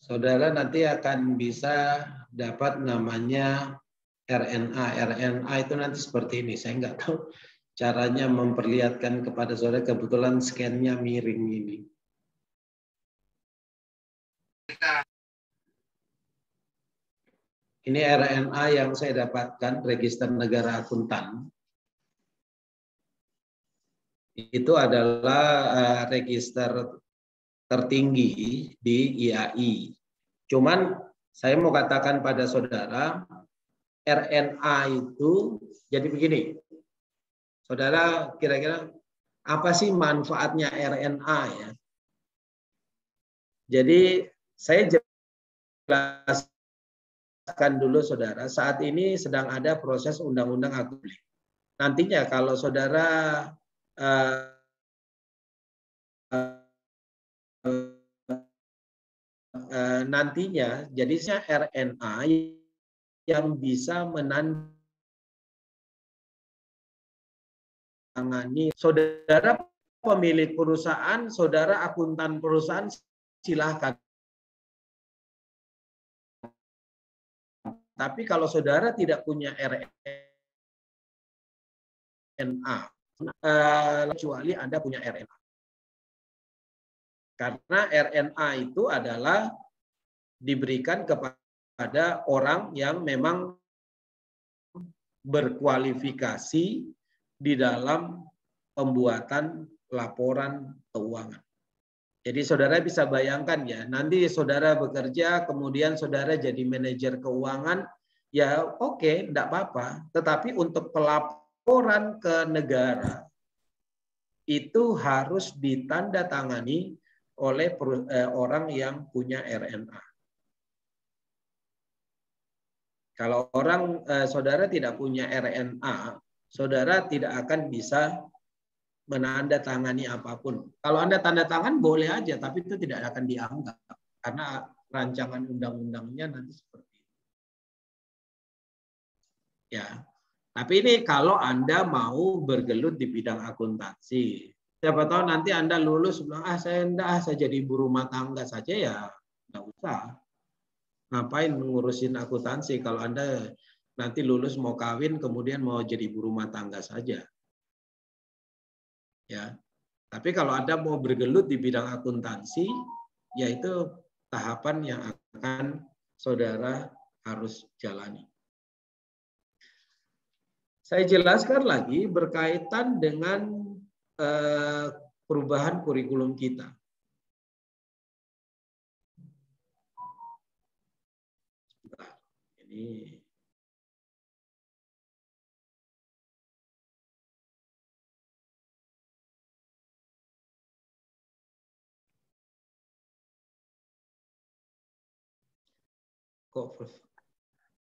S1: saudara nanti akan bisa dapat namanya RNA. RNA itu nanti seperti ini. Saya nggak tahu caranya memperlihatkan kepada saudara, kebetulan scan-nya miring ini. Ini RNA yang saya dapatkan, Register Negara Akuntan. Itu adalah register tertinggi di IAI. Cuman saya mau katakan pada saudara, RNA itu jadi begini. Saudara kira-kira apa sih manfaatnya RNA ya? Jadi saya jelaskan dulu saudara, saat ini sedang ada proses undang-undang akuntansi. Nantinya kalau saudara nantinya jadinya RNA yang bisa menandatangani saudara pemilik perusahaan, saudara akuntan perusahaan, silahkan. Tapi kalau saudara tidak punya RNA, kecuali Anda punya RNA. Karena RNA itu adalah diberikan kepada orang yang memang berkualifikasi di dalam pembuatan laporan keuangan. Jadi saudara bisa bayangkan ya, nanti saudara bekerja, kemudian saudara jadi manajer keuangan, ya oke, enggak apa-apa. Tetapi untuk pelaporan ke negara, itu harus ditandatangani oleh orang yang punya RNA. Kalau saudara tidak punya RNA, saudara tidak akan bisa menandatangani apapun. Kalau Anda tanda tangan boleh aja, tapi itu tidak akan dianggap karena rancangan undang-undangnya nanti seperti itu. Ya, tapi ini kalau Anda mau bergelut di bidang akuntansi. Siapa tahu nanti Anda lulus bilang, saya jadi ibu rumah tangga saja, ya nggak usah. Ngapain mengurusin akuntansi kalau Anda nanti lulus mau kawin kemudian mau jadi ibu rumah tangga saja. Ya. Tapi kalau Anda mau bergelut di bidang akuntansi, yaitu tahapan yang akan saudara harus jalani. Saya jelaskan lagi berkaitan dengan perubahan kurikulum kita. Ini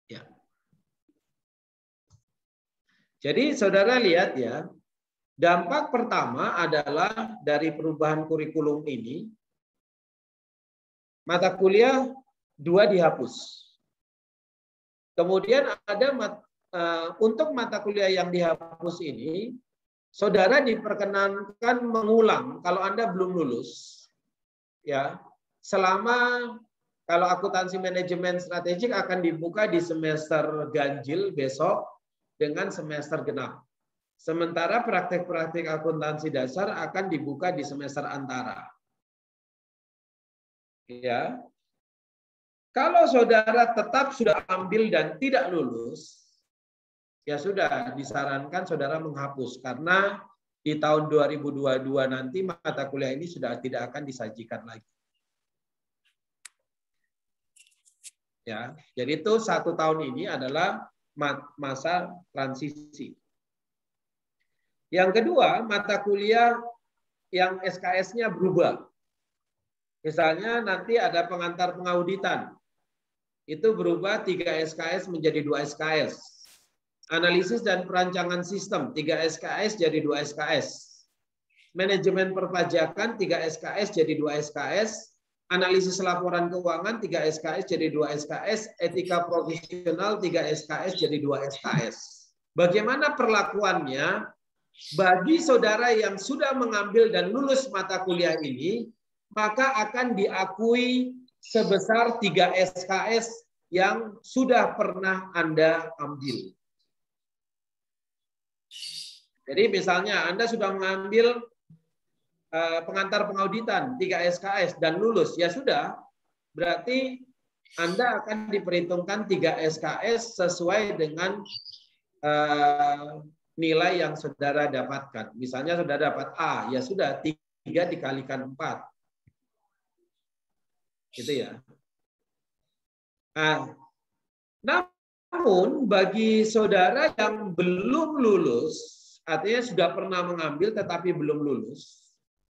S1: ya. Jadi saudara lihat ya, dampak pertama adalah dari perubahan kurikulum ini, mata kuliah 2 dihapus. Kemudian ada untuk mata kuliah yang dihapus ini, saudara diperkenankan mengulang kalau Anda belum lulus. Ya, selama kalau akuntansi manajemen strategik akan dibuka di semester ganjil besok dengan semester genap. Sementara praktek-praktek akuntansi dasar akan dibuka di semester antara. Ya. Kalau saudara tetap sudah ambil dan tidak lulus, ya sudah disarankan saudara menghapus karena di tahun 2022 nanti mata kuliah ini sudah tidak akan disajikan lagi. Ya, jadi itu 1 tahun ini adalah masa transisi. Yang kedua, mata kuliah yang SKS-nya berubah. Misalnya nanti ada pengantar pengauditan. Itu berubah 3 SKS menjadi 2 SKS. Analisis dan perancangan sistem 3 SKS jadi 2 SKS. Manajemen perpajakan 3 SKS jadi 2 SKS. Analisis laporan keuangan 3 SKS jadi 2 SKS. Etika profesional 3 SKS jadi 2 SKS. Bagaimana perlakuannya bagi saudara yang sudah mengambil dan lulus mata kuliah ini, maka akan diakui sebesar 3 SKS yang sudah pernah Anda ambil. Jadi misalnya Anda sudah mengambil pengantar pengauditan 3 SKS dan lulus, ya sudah, berarti Anda akan diperhitungkan 3 SKS sesuai dengan nilai yang saudara dapatkan. Misalnya saudara dapat A, ya sudah 3 dikalikan 4. Gitu ya. Nah, namun bagi saudara yang belum lulus, artinya sudah pernah mengambil tetapi belum lulus,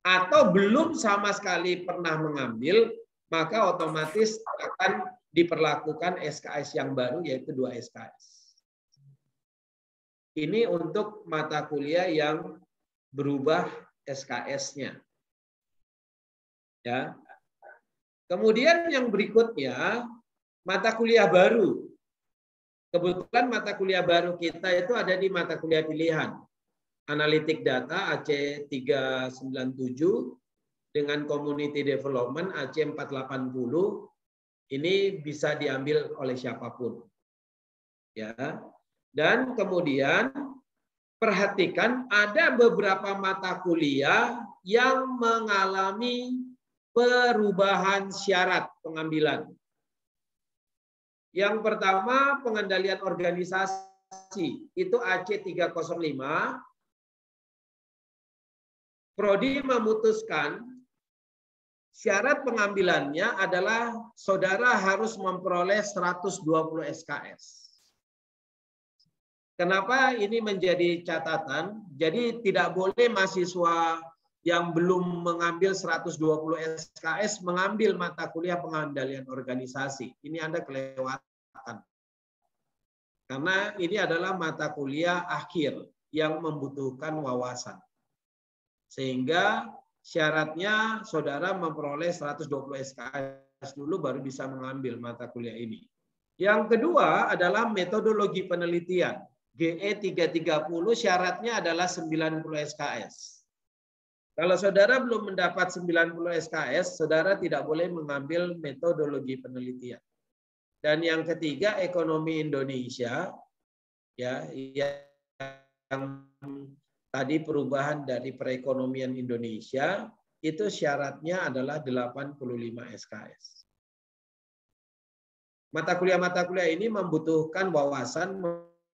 S1: atau belum sama sekali pernah mengambil, maka otomatis akan diperlakukan SKS yang baru, yaitu 2 SKS. Ini untuk mata kuliah yang berubah SKS-nya. Ya. Kemudian yang berikutnya, mata kuliah baru. Kebetulan mata kuliah baru kita itu ada di mata kuliah pilihan. Analitik data AC 397 dengan community development AC 480. Ini bisa diambil oleh siapapun. Ya. Dan kemudian perhatikan ada beberapa mata kuliah yang mengalami perubahan syarat pengambilan. Yang pertama, pengendalian organisasi. Itu AC 305. Prodi memutuskan syarat pengambilannya adalah saudara harus memperoleh 120 SKS. Kenapa ini menjadi catatan? Jadi tidak boleh mahasiswa yang belum mengambil 120 SKS mengambil mata kuliah pengendalian organisasi. Ini Anda kelewatan. Karena ini adalah mata kuliah akhir yang membutuhkan wawasan. Sehingga syaratnya saudara memperoleh 120 SKS dulu baru bisa mengambil mata kuliah ini. Yang kedua adalah metodologi penelitian. GE 330 syaratnya adalah 90 SKS. Kalau saudara belum mendapat 90 SKS, saudara tidak boleh mengambil metodologi penelitian. Dan yang ketiga, ekonomi Indonesia, ya, yang tadi perubahan dari perekonomian Indonesia, itu syaratnya adalah 85 SKS. Mata kuliah ini membutuhkan wawasan,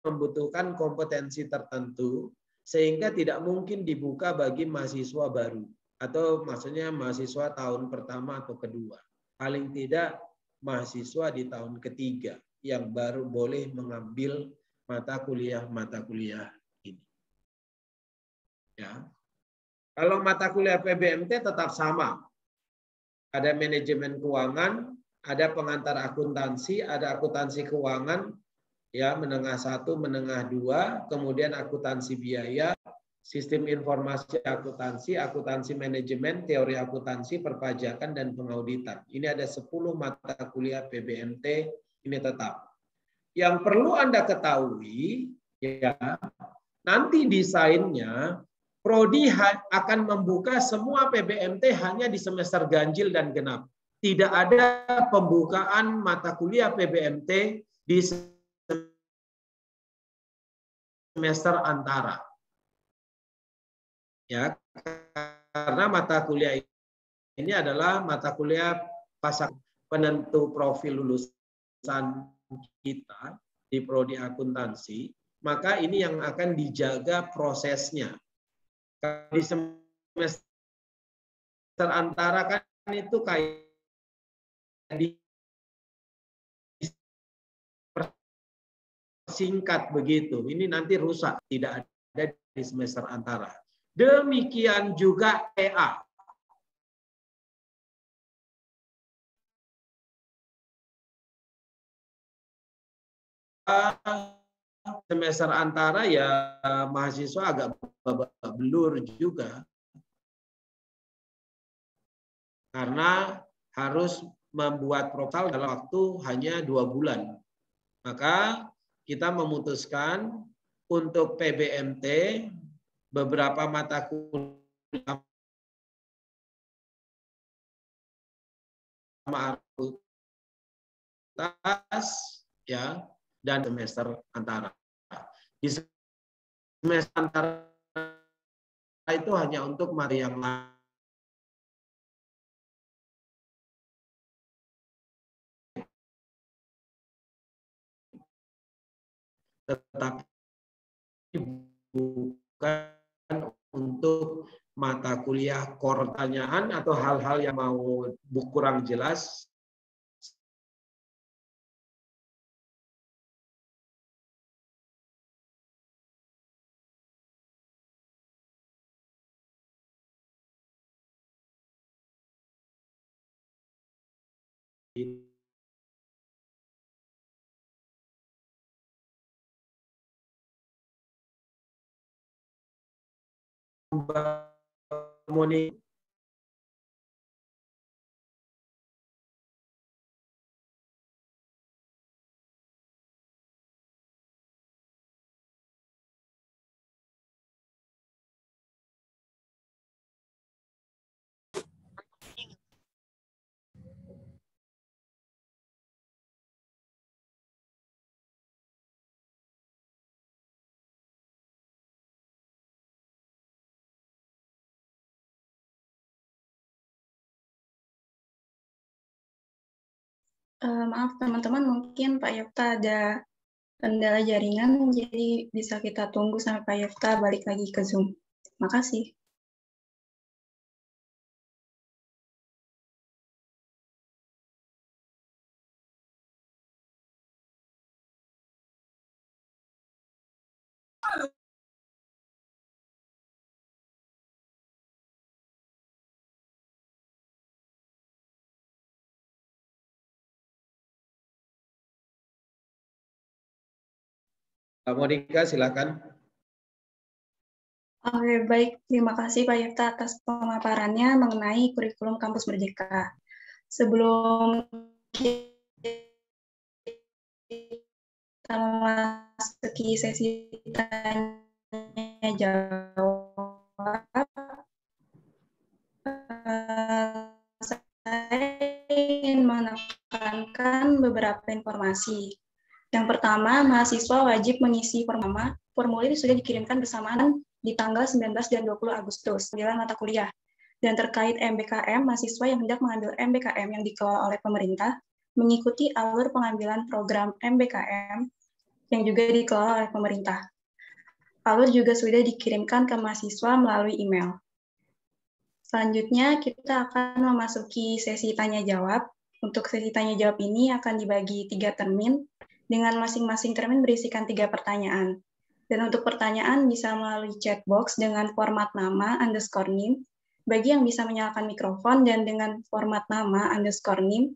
S1: membutuhkan kompetensi tertentu, sehingga tidak mungkin dibuka bagi mahasiswa baru. Atau maksudnya mahasiswa tahun pertama atau kedua. Paling tidak mahasiswa di tahun ketiga yang baru boleh mengambil mata kuliah ini. Ya. Kalau mata kuliah PBMT tetap sama. Ada manajemen keuangan, ada pengantar akuntansi, ada akuntansi keuangan, ya, menengah 1, menengah 2, kemudian akuntansi biaya, sistem informasi akuntansi, akuntansi manajemen, teori akuntansi, perpajakan, dan pengauditan. Ini ada 10 mata kuliah PBMT, ini tetap. Yang perlu Anda ketahui, ya, nanti desainnya, Prodi akan membuka semua PBMT hanya di semester ganjil dan genap. Tidak ada pembukaan mata kuliah PBMT di semester antara. Ya, karena mata kuliah ini adalah mata kuliah pasang penentu profil lulusan kita di prodi akuntansi, maka ini yang akan dijaga prosesnya. Di semester antara kan itu kayak singkat begitu. Ini nanti rusak, tidak ada di semester antara. Demikian juga TA. Semester antara ya mahasiswa agak belur juga. Karena harus membuat proposal dalam waktu hanya 2 bulan. Maka kita memutuskan untuk PBMT beberapa mata kuliah akuntas, ya, dan semester antara. Di semester antara itu hanya untuk materi yang lain. Tetapi bukan untuk mata kuliah core pertanyaan atau hal-hal yang mau kurang jelas. Moni
S3: Maaf teman-teman, mungkin Pak Yofta ada kendala jaringan, jadi bisa kita tunggu sampai Pak Yofta balik lagi ke Zoom. Makasih.
S1: Mbak Monika, silakan.
S3: Oke, baik. Terima kasih Pak Yofta atas pemaparannya mengenai kurikulum Kampus Merdeka. Sebelum kita memasuki sesi tanya jawab, saya ingin menekankan beberapa informasi. Yang pertama, mahasiswa wajib mengisi formulir sudah dikirimkan bersamaan di tanggal 19 dan 20 Agustus, 9 mata kuliah. Dan terkait MBKM, mahasiswa yang hendak mengambil MBKM yang dikelola oleh pemerintah, mengikuti alur pengambilan program MBKM yang juga dikelola oleh pemerintah. Alur juga sudah dikirimkan ke mahasiswa melalui email. Selanjutnya, kita akan memasuki sesi tanya-jawab. Untuk sesi tanya-jawab ini akan dibagi 3 termin, dengan masing-masing termin berisikan 3 pertanyaan. Dan untuk pertanyaan bisa melalui chat box dengan format nama _NIM, bagi yang bisa menyalakan mikrofon, dan dengan format nama _NIM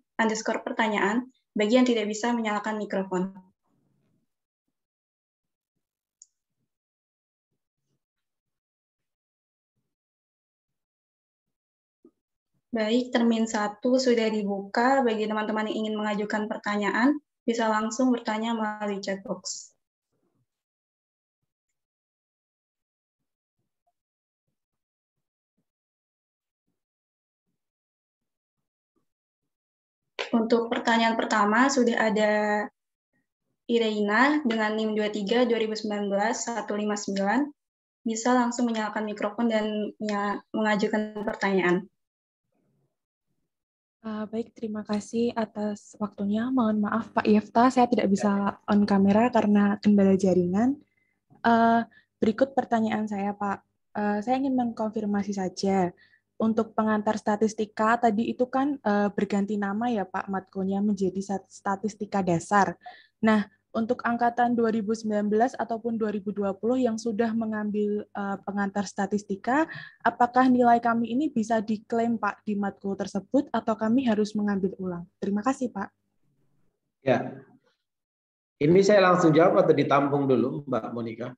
S3: _pertanyaan, bagi yang tidak bisa menyalakan mikrofon. Baik, termin 1 sudah dibuka. Bagi teman-teman yang ingin mengajukan pertanyaan, bisa langsung bertanya melalui chat box. Untuk pertanyaan pertama, sudah ada Ireina dengan NIM 23-2019-159. Bisa langsung menyalakan mikrofon dan mengajukan pertanyaan.
S2: Baik, terima kasih atas waktunya. Mohon maaf Pak Yefta, saya tidak bisa on kamera karena kendala jaringan. Berikut pertanyaan saya, Pak. Saya ingin mengkonfirmasi saja. Untuk pengantar statistika, tadi itu kan berganti nama ya Pak, matkulnya menjadi statistika dasar. Nah, untuk angkatan 2019 ataupun 2020 yang sudah mengambil pengantar statistika, apakah nilai kami ini bisa diklaim Pak di matkul tersebut atau kami harus mengambil ulang? Terima kasih Pak.
S1: Ya, ini saya langsung jawab atau ditampung dulu Mbak Monika?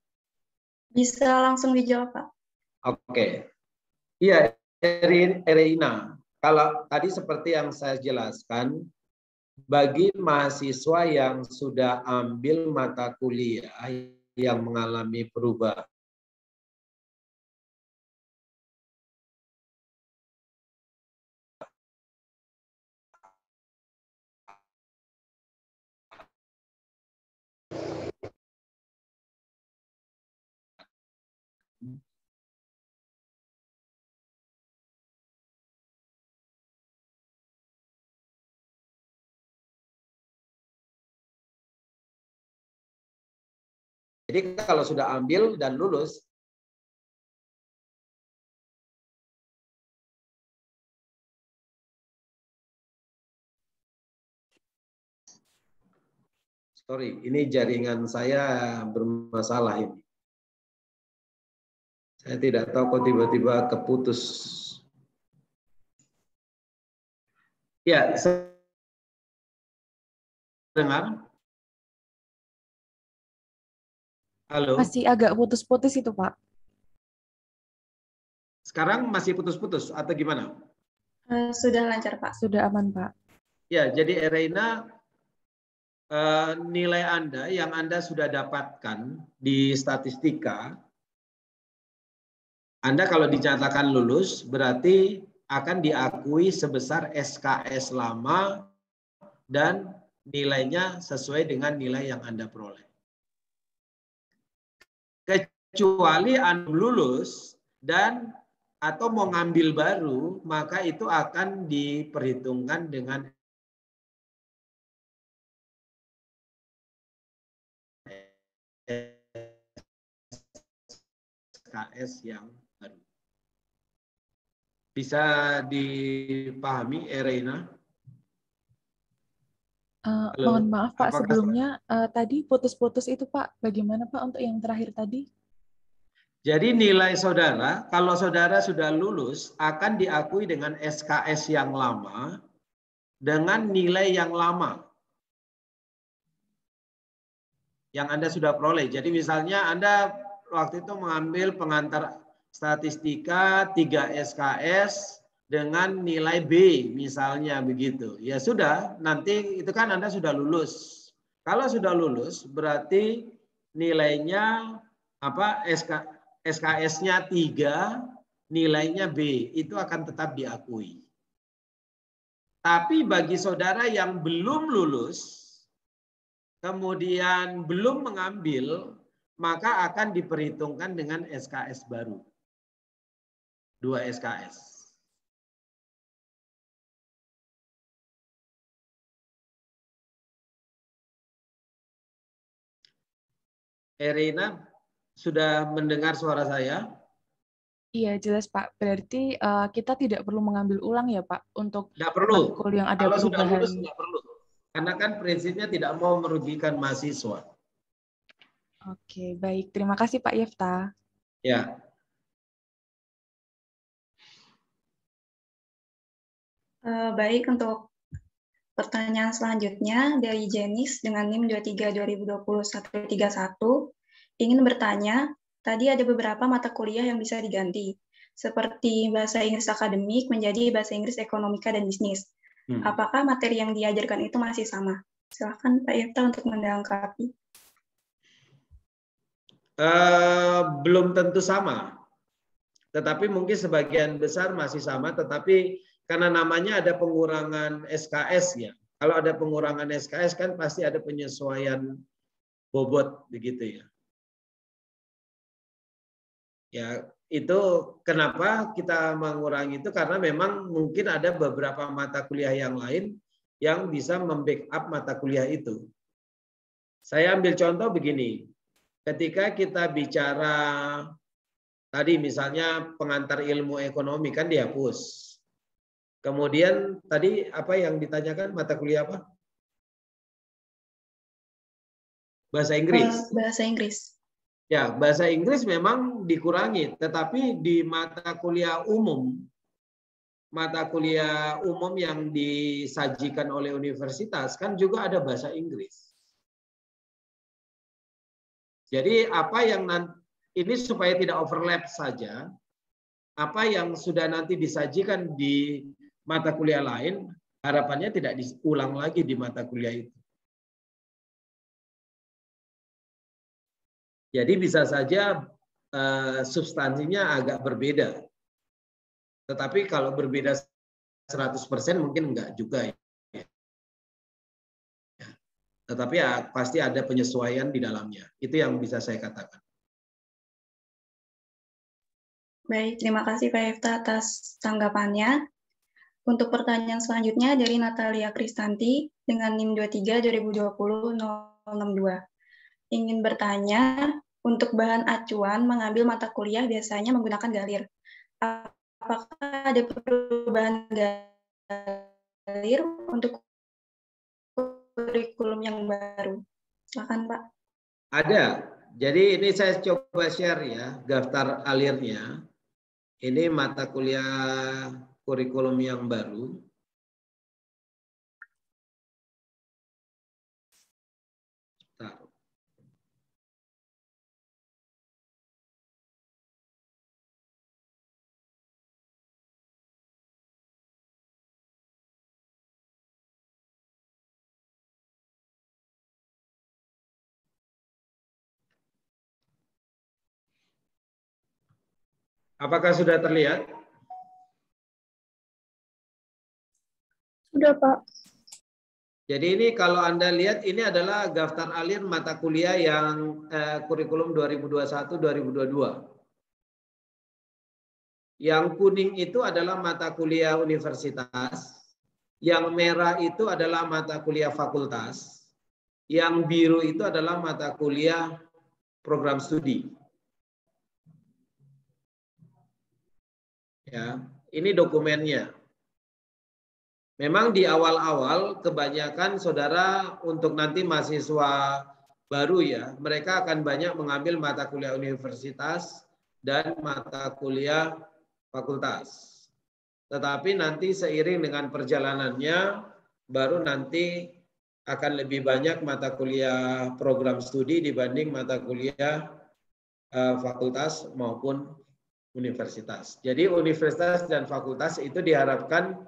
S3: Bisa langsung dijawab Pak.
S1: Oke. Iya, Erina. Kalau tadi seperti yang saya jelaskan, bagi mahasiswa yang sudah ambil mata kuliah yang mengalami perubahan Jadi kalau sudah ambil dan lulus, sorry, ini jaringan saya bermasalah ini. Saya tidak tahu kok tiba-tiba keputus. Ya, saya dengar. Halo.
S2: Masih agak putus-putus itu, Pak.
S1: Sekarang masih putus-putus atau gimana?
S3: Sudah lancar, Pak.
S2: Sudah aman, Pak.
S1: Ya, jadi Erina, nilai Anda yang Anda sudah dapatkan di statistika, Anda kalau dinyatakan lulus berarti akan diakui sebesar SKS lama dan nilainya sesuai dengan nilai yang Anda peroleh. Kecuali Anda lulus dan atau mau ngambil baru, maka itu akan diperhitungkan dengan SKS yang baru. Bisa dipahami, Reina?
S2: Mohon maaf Pak,
S1: Apakah
S2: sebelumnya tadi putus-putus itu Pak, bagaimana Pak untuk yang terakhir tadi?
S1: Jadi nilai saudara, kalau saudara sudah lulus, akan diakui dengan SKS yang lama, dengan nilai yang lama. Yang Anda sudah peroleh. Jadi misalnya Anda waktu itu mengambil pengantar statistika 3 SKS dengan nilai B, misalnya begitu. Ya sudah, nanti itu kan Anda sudah lulus. Kalau sudah lulus, berarti nilainya apa? SKS-nya 3, nilainya B, itu akan tetap diakui. Tapi bagi saudara yang belum lulus, kemudian belum mengambil, maka akan diperhitungkan dengan SKS baru. 2 SKS. Erina, sudah mendengar suara saya?
S2: Iya, jelas Pak. Berarti kita tidak perlu mengambil ulang ya Pak untuk
S1: Tidak perlu.
S2: matkul yang ada
S1: Kalau sudah
S2: perubahan.
S1: lulus tidak perlu. Karena kan prinsipnya tidak mau merugikan mahasiswa.
S2: Oke, baik. Terima kasih Pak Yefta.
S1: Ya.
S3: Baik, untuk pertanyaan selanjutnya dari Jenis dengan NIM 23/2021-31 ingin bertanya, tadi ada beberapa mata kuliah yang bisa diganti, seperti bahasa Inggris akademik menjadi bahasa Inggris ekonomika dan bisnis. Apakah materi yang diajarkan itu masih sama? Silakan Pak Yefta untuk menanggapi.
S1: Belum tentu sama. Tetapi mungkin sebagian besar masih sama, tetapi karena namanya ada pengurangan SKS ya. Kalau ada pengurangan SKS kan pasti ada penyesuaian bobot begitu ya. Ya, itu kenapa kita mengurangi itu karena memang mungkin ada beberapa mata kuliah yang lain yang bisa membackup mata kuliah itu. Saya ambil contoh begini. Ketika kita bicara tadi misalnya pengantar ilmu ekonomi kan dihapus. Kemudian tadi apa yang ditanyakan mata kuliah apa? Bahasa Inggris.
S3: Bahasa Inggris.
S1: Ya, bahasa Inggris memang dikurangi, tetapi di mata kuliah umum yang disajikan oleh universitas kan juga ada bahasa Inggris. Jadi apa yang ini supaya tidak overlap saja, apa yang sudah nanti disajikan di mata kuliah lain, harapannya tidak diulang lagi di mata kuliah itu. Jadi bisa saja substansinya agak berbeda. Tetapi kalau berbeda 100% mungkin enggak juga ya. Tetapi ya pasti ada penyesuaian di dalamnya. Itu yang bisa saya katakan.
S3: Baik, terima kasih Pak Yefta atas tanggapannya. Untuk pertanyaan selanjutnya dari Natalia Kristanti dengan NIM 23/2020-062. Ingin bertanya, untuk bahan acuan mengambil mata kuliah biasanya menggunakan Galir. Apakah ada perubahan Galir untuk kurikulum yang baru? Silakan Pak.
S1: Ada. Jadi ini saya coba share ya daftar alirnya. Ini mata kuliah kurikulum yang baru. Apakah sudah terlihat?
S3: Sudah, Pak.
S1: Jadi ini kalau Anda lihat ini adalah daftar alir mata kuliah yang kurikulum 2021-2022. Yang kuning itu adalah mata kuliah universitas, yang merah itu adalah mata kuliah fakultas, yang biru itu adalah mata kuliah program studi. Ya, ini dokumennya. Memang di awal-awal kebanyakan saudara untuk nanti mahasiswa baru ya, mereka akan banyak mengambil mata kuliah universitas dan mata kuliah fakultas. Tetapi nanti seiring dengan perjalanannya, baru nanti akan lebih banyak mata kuliah program studi dibanding mata kuliah fakultas maupun universitas. Jadi universitas dan fakultas itu diharapkan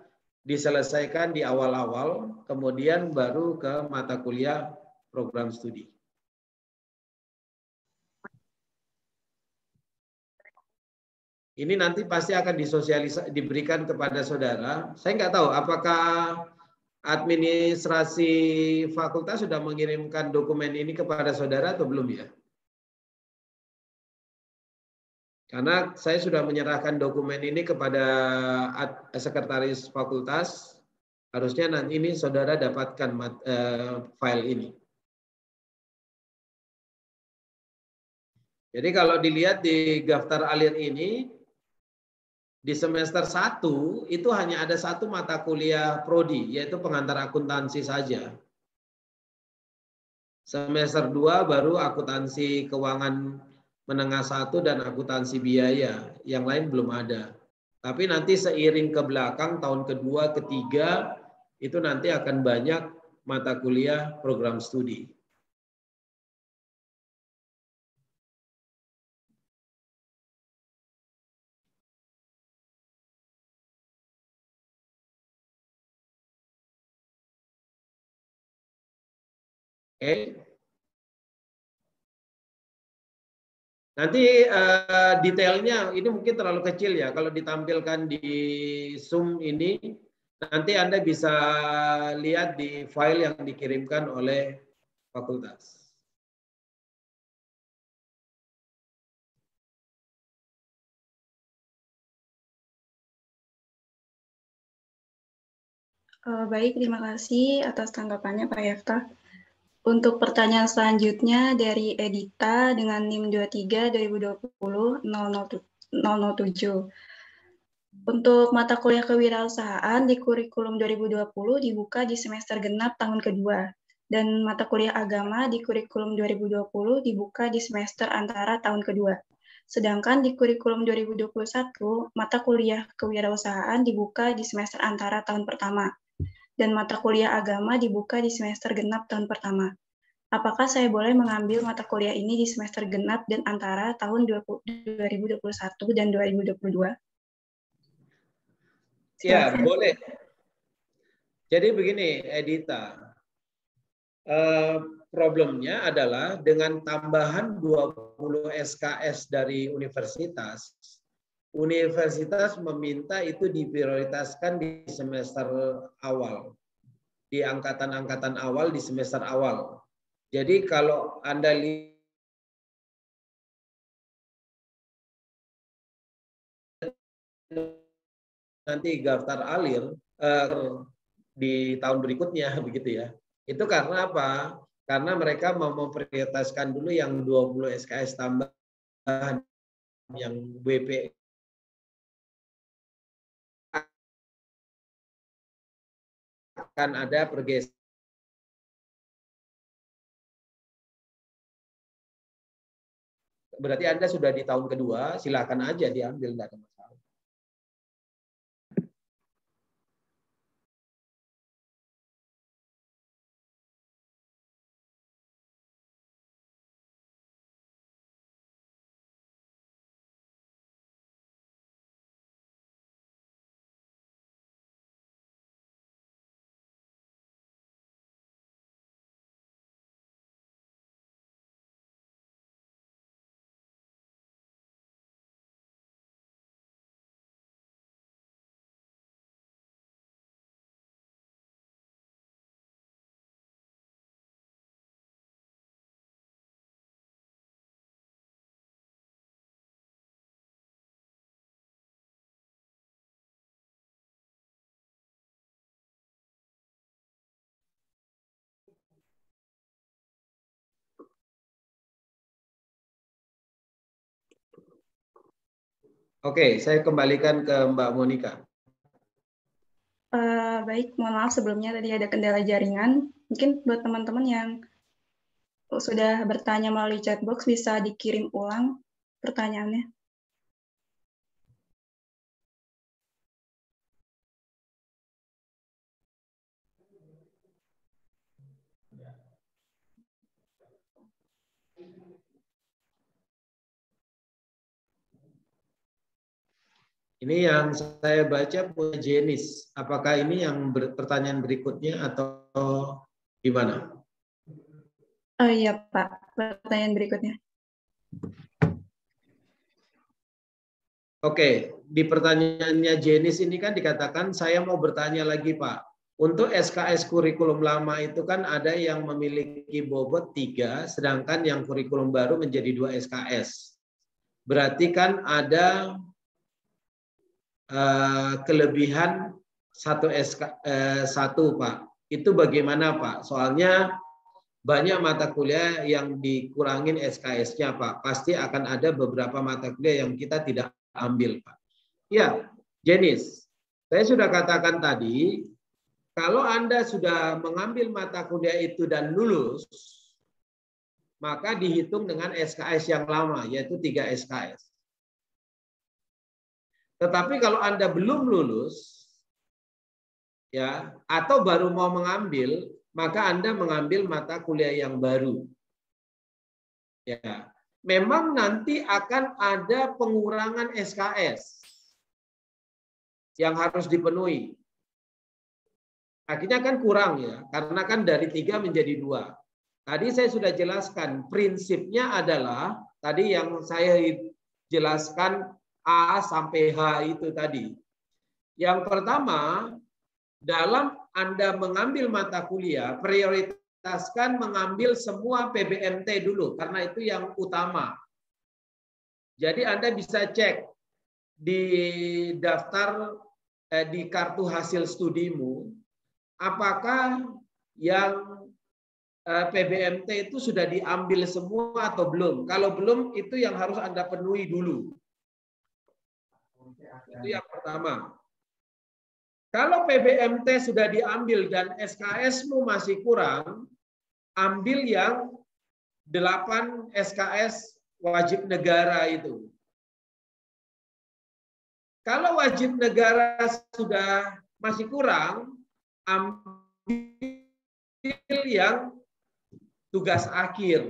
S1: diselesaikan di awal-awal, kemudian baru ke mata kuliah program studi. Ini nanti pasti akan diberikan kepada saudara. Saya nggak tahu apakah administrasi fakultas sudah mengirimkan dokumen ini kepada saudara atau belum ya? Karena saya sudah menyerahkan dokumen ini kepada sekretaris fakultas, harusnya nanti ini saudara dapatkan file ini. Jadi kalau dilihat di daftar alir ini, di semester 1 itu hanya ada satu mata kuliah prodi, yaitu pengantar akuntansi saja. Semester 2 baru akuntansi keuangan menengah 1 dan akuntansi biaya. Yang lain belum ada. Tapi nanti seiring ke belakang tahun kedua, ketiga, itu nanti akan banyak mata kuliah program studi. Oke. Nanti detailnya ini mungkin terlalu kecil ya. Kalau ditampilkan di Zoom ini, nanti Anda bisa lihat di file yang dikirimkan oleh fakultas.
S3: Baik, terima kasih atas tanggapannya Pak Yefta. Untuk pertanyaan selanjutnya dari Edita dengan NIM 23-2020-007. Untuk mata kuliah kewirausahaan di kurikulum 2020 dibuka di semester genap tahun kedua. Dan mata kuliah agama di kurikulum 2020 dibuka di semester antara tahun kedua. Sedangkan di kurikulum 2021, mata kuliah kewirausahaan dibuka di semester antara tahun pertama. Dan mata kuliah agama dibuka di semester genap tahun pertama. Apakah saya boleh mengambil mata kuliah ini di semester genap dan antara tahun 2021 dan 2022?
S1: Ya, boleh. Jadi begini, Edita. Problemnya adalah dengan tambahan 20 SKS dari universitas, universitas meminta itu diprioritaskan di semester awal, di angkatan-angkatan awal, di semester awal. Jadi kalau Anda lihat nanti daftar alir di tahun berikutnya begitu ya. Itu karena apa? Karena mereka mau memprioritaskan dulu yang 20 SKS tambahan yang WP akan ada pergeseran. Berarti Anda sudah di tahun kedua, silakan aja diambil, enggak ada masalah. Oke, saya kembalikan ke Mbak Monica.
S3: Baik, mohon maaf sebelumnya tadi ada kendala jaringan. Mungkin buat teman-teman yang sudah bertanya melalui chatbox bisa dikirim ulang pertanyaannya.
S1: Ini yang saya baca punya Jenis. Apakah ini yang pertanyaan berikutnya atau gimana?
S3: Iya Pak, pertanyaan berikutnya.
S1: Oke, di pertanyaannya Jenis ini kan dikatakan saya mau bertanya lagi Pak. Untuk SKS kurikulum lama itu kan ada yang memiliki bobot 3, sedangkan yang kurikulum baru menjadi 2 SKS. Berarti kan ada kelebihan satu Pak. Itu bagaimana Pak? Soalnya banyak mata kuliah yang dikurangin SKS-nya Pak. Pasti akan ada beberapa mata kuliah yang kita tidak ambil Pak. Ya, Jenis. Saya sudah katakan tadi, kalau Anda sudah mengambil mata kuliah itu dan lulus, maka dihitung dengan SKS yang lama, yaitu 3 SKS. Tetapi kalau Anda belum lulus, ya, atau baru mau mengambil, maka Anda mengambil mata kuliah yang baru. Ya, memang nanti akan ada pengurangan SKS yang harus dipenuhi. Akhirnya kan kurang ya, karena kan dari 3 menjadi 2. Tadi saya sudah jelaskan, prinsipnya adalah tadi yang saya jelaskan A sampai H itu tadi. Yang pertama, dalam Anda mengambil mata kuliah, prioritaskan mengambil semua PBMT dulu, karena itu yang utama. Jadi Anda bisa cek di daftar, di kartu hasil studimu, apakah yang PBMT itu sudah diambil semua atau belum. Kalau belum, itu yang harus Anda penuhi dulu. Itu yang pertama. Kalau PBMT sudah diambil dan SKS-mu masih kurang, ambil yang 8 SKS wajib negara itu. Kalau wajib negara sudah masih kurang, ambil yang tugas akhir.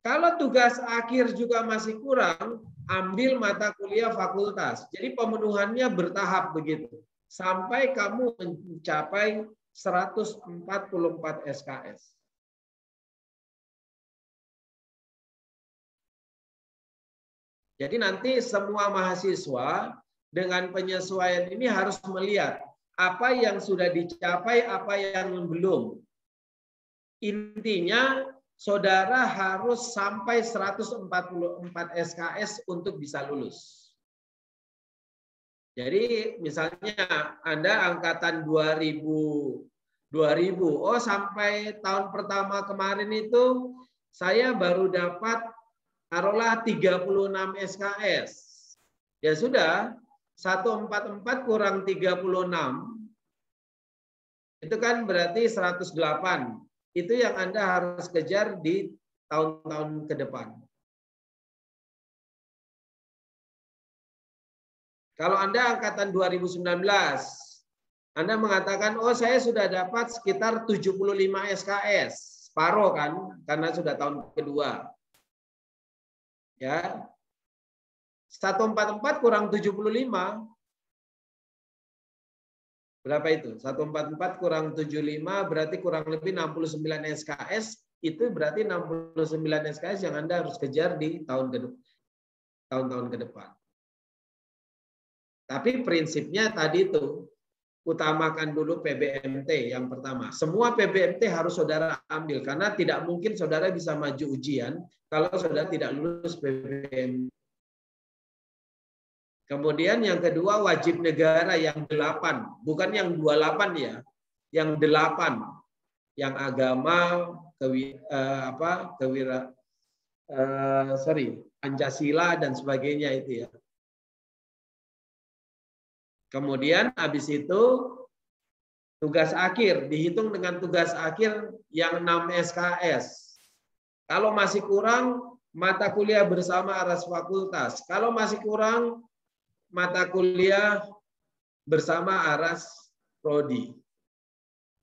S1: Kalau tugas akhir juga masih kurang, ambil mata kuliah fakultas. Jadi pemenuhannya bertahap begitu. Sampai kamu mencapai 144 SKS. Jadi nanti semua mahasiswa dengan penyesuaian ini harus melihat apa yang sudah dicapai, apa yang belum. Intinya, saudara harus sampai 144 SKS untuk bisa lulus. Jadi misalnya Anda angkatan 2000, oh sampai tahun pertama kemarin itu saya baru dapat taruhlah 36 SKS. Ya sudah, 144 kurang 36, itu kan berarti 108. Itu yang Anda harus kejar di tahun-tahun ke depan. Kalau Anda angkatan 2019, Anda mengatakan, oh saya sudah dapat sekitar 75 SKS. Separuh kan, karena sudah tahun kedua. Ya, 144 kurang 75. Berapa itu? 144 kurang 75 berarti kurang lebih 69 SKS. Itu berarti 69 SKS yang Anda harus kejar di tahun-tahun ke depan. Tapi prinsipnya tadi itu, utamakan dulu PBMT yang pertama. Semua PBMT harus saudara ambil, karena tidak mungkin saudara bisa maju ujian kalau saudara tidak lulus PBMT. Kemudian yang kedua, wajib negara yang 8, bukan yang 28 ya, yang 8, yang agama, Pancasila dan sebagainya itu ya. Kemudian habis itu tugas akhir, dihitung dengan tugas akhir yang 6 SKS. Kalau masih kurang, mata kuliah bersama aras fakultas. Kalau masih kurang, mata kuliah bersama aras prodi.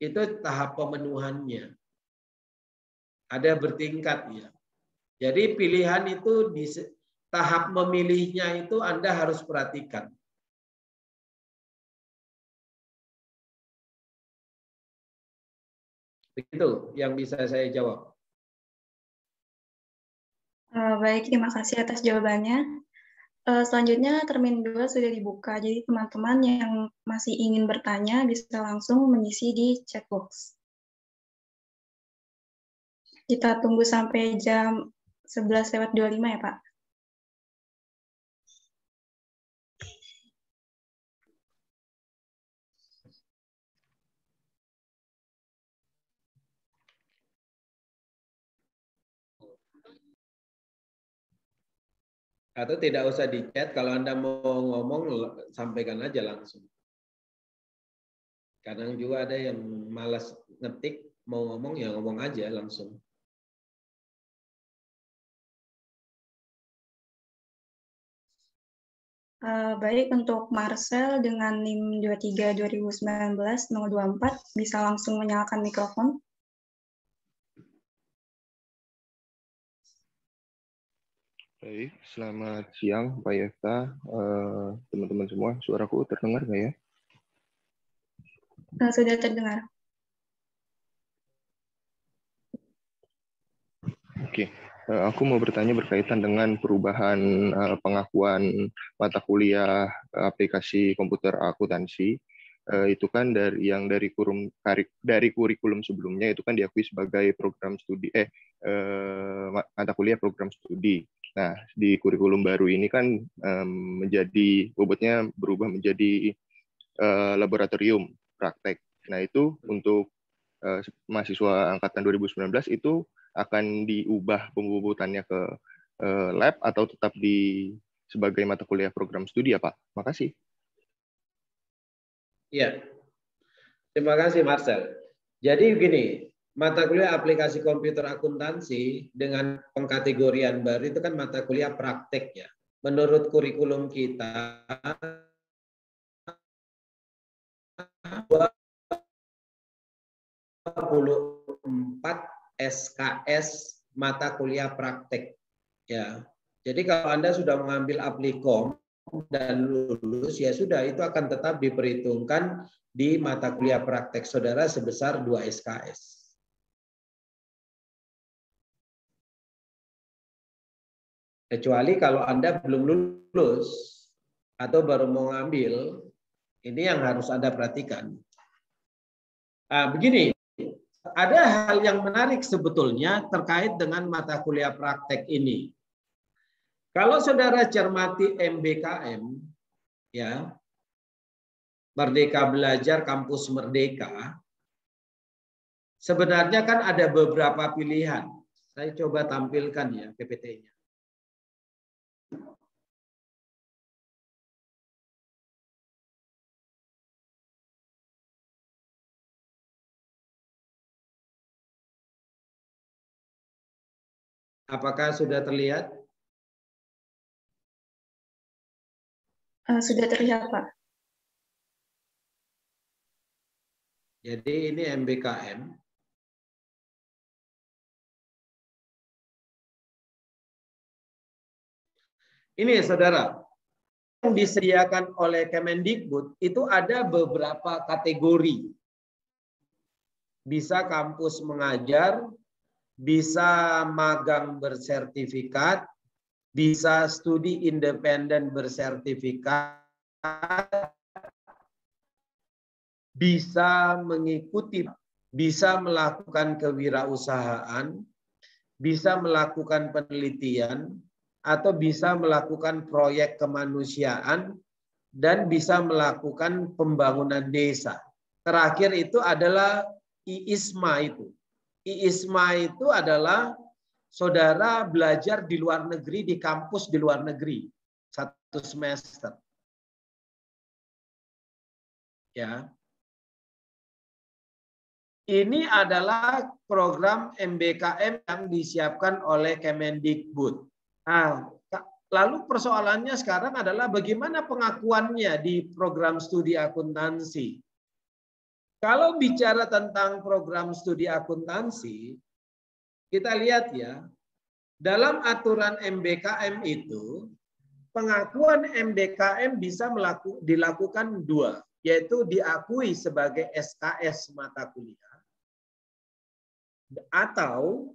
S1: Itu tahap pemenuhannya. Ada bertingkat ya. Jadi pilihan itu di tahap memilihnya itu Anda harus perhatikan. Begitu yang bisa saya jawab.
S3: Baik, terima kasih atas jawabannya. Selanjutnya termin 2 sudah dibuka, jadi teman-teman yang masih ingin bertanya bisa langsung mengisi di chat box. Kita tunggu sampai jam 11:25 ya, Pak.
S1: Atau tidak usah di chat, kalau Anda mau ngomong sampaikan aja langsung. Kadang juga ada yang malas ngetik, mau ngomong ya ngomong aja langsung.
S3: Baik, untuk Marcel dengan NIM 23/2019-024 bisa langsung menyalakan mikrofon.
S4: Baik, selamat siang Pak Yefta, teman-teman semua. Suaraku terdengar nggak ya?
S3: Sudah terdengar.
S4: Oke, aku mau bertanya berkaitan dengan perubahan pengakuan mata kuliah aplikasi komputer akuntansi. Itu kan dari kurikulum sebelumnya itu kan diakui sebagai program studi mata kuliah program studi. Nah, di kurikulum baru ini kan menjadi bobotnya berubah menjadi laboratorium praktek. Nah, itu untuk mahasiswa angkatan 2019 itu akan diubah pembobotannya ke lab atau tetap sebagai mata kuliah program studi ya, Pak? Makasih.
S1: Iya. Terima kasih Marcel. Jadi begini, mata kuliah aplikasi komputer akuntansi dengan pengkategorian baru itu kan mata kuliah praktek ya. Menurut kurikulum kita 24 SKS mata kuliah praktek ya. Jadi kalau Anda sudah mengambil Aplikom dan lulus ya sudah itu akan tetap diperhitungkan di mata kuliah praktek saudara sebesar 2 SKS. Kecuali kalau Anda belum lulus atau baru mau ngambil, ini yang harus Anda perhatikan. Nah, begini, ada hal yang menarik sebetulnya terkait dengan mata kuliah praktek ini. Kalau saudara cermati MBKM, ya, Merdeka Belajar Kampus Merdeka, sebenarnya kan ada beberapa pilihan. Saya coba tampilkan ya PPT-nya. Apakah sudah terlihat?
S3: Sudah terlihat, Pak.
S1: Jadi ini MBKM. Ini saudara, yang disediakan oleh Kemendikbud itu ada beberapa kategori. Bisa kampus mengajar, bisa magang bersertifikat, bisa studi independen bersertifikat, bisa mengikuti, bisa melakukan kewirausahaan, bisa melakukan penelitian, atau bisa melakukan proyek kemanusiaan, dan bisa melakukan pembangunan desa. Terakhir itu adalah IISMA itu. IISMA itu adalah saudara belajar di luar negeri, di kampus di luar negeri. 1 semester. Ya. Ini adalah program MBKM yang disiapkan oleh Kemendikbud. Nah, lalu persoalannya sekarang adalah bagaimana pengakuannya di program studi akuntansi. Kalau bicara tentang program studi akuntansi, kita lihat ya, dalam aturan MBKM itu, pengakuan MBKM bisa dilakukan dua, yaitu diakui sebagai SKS mata kuliah, atau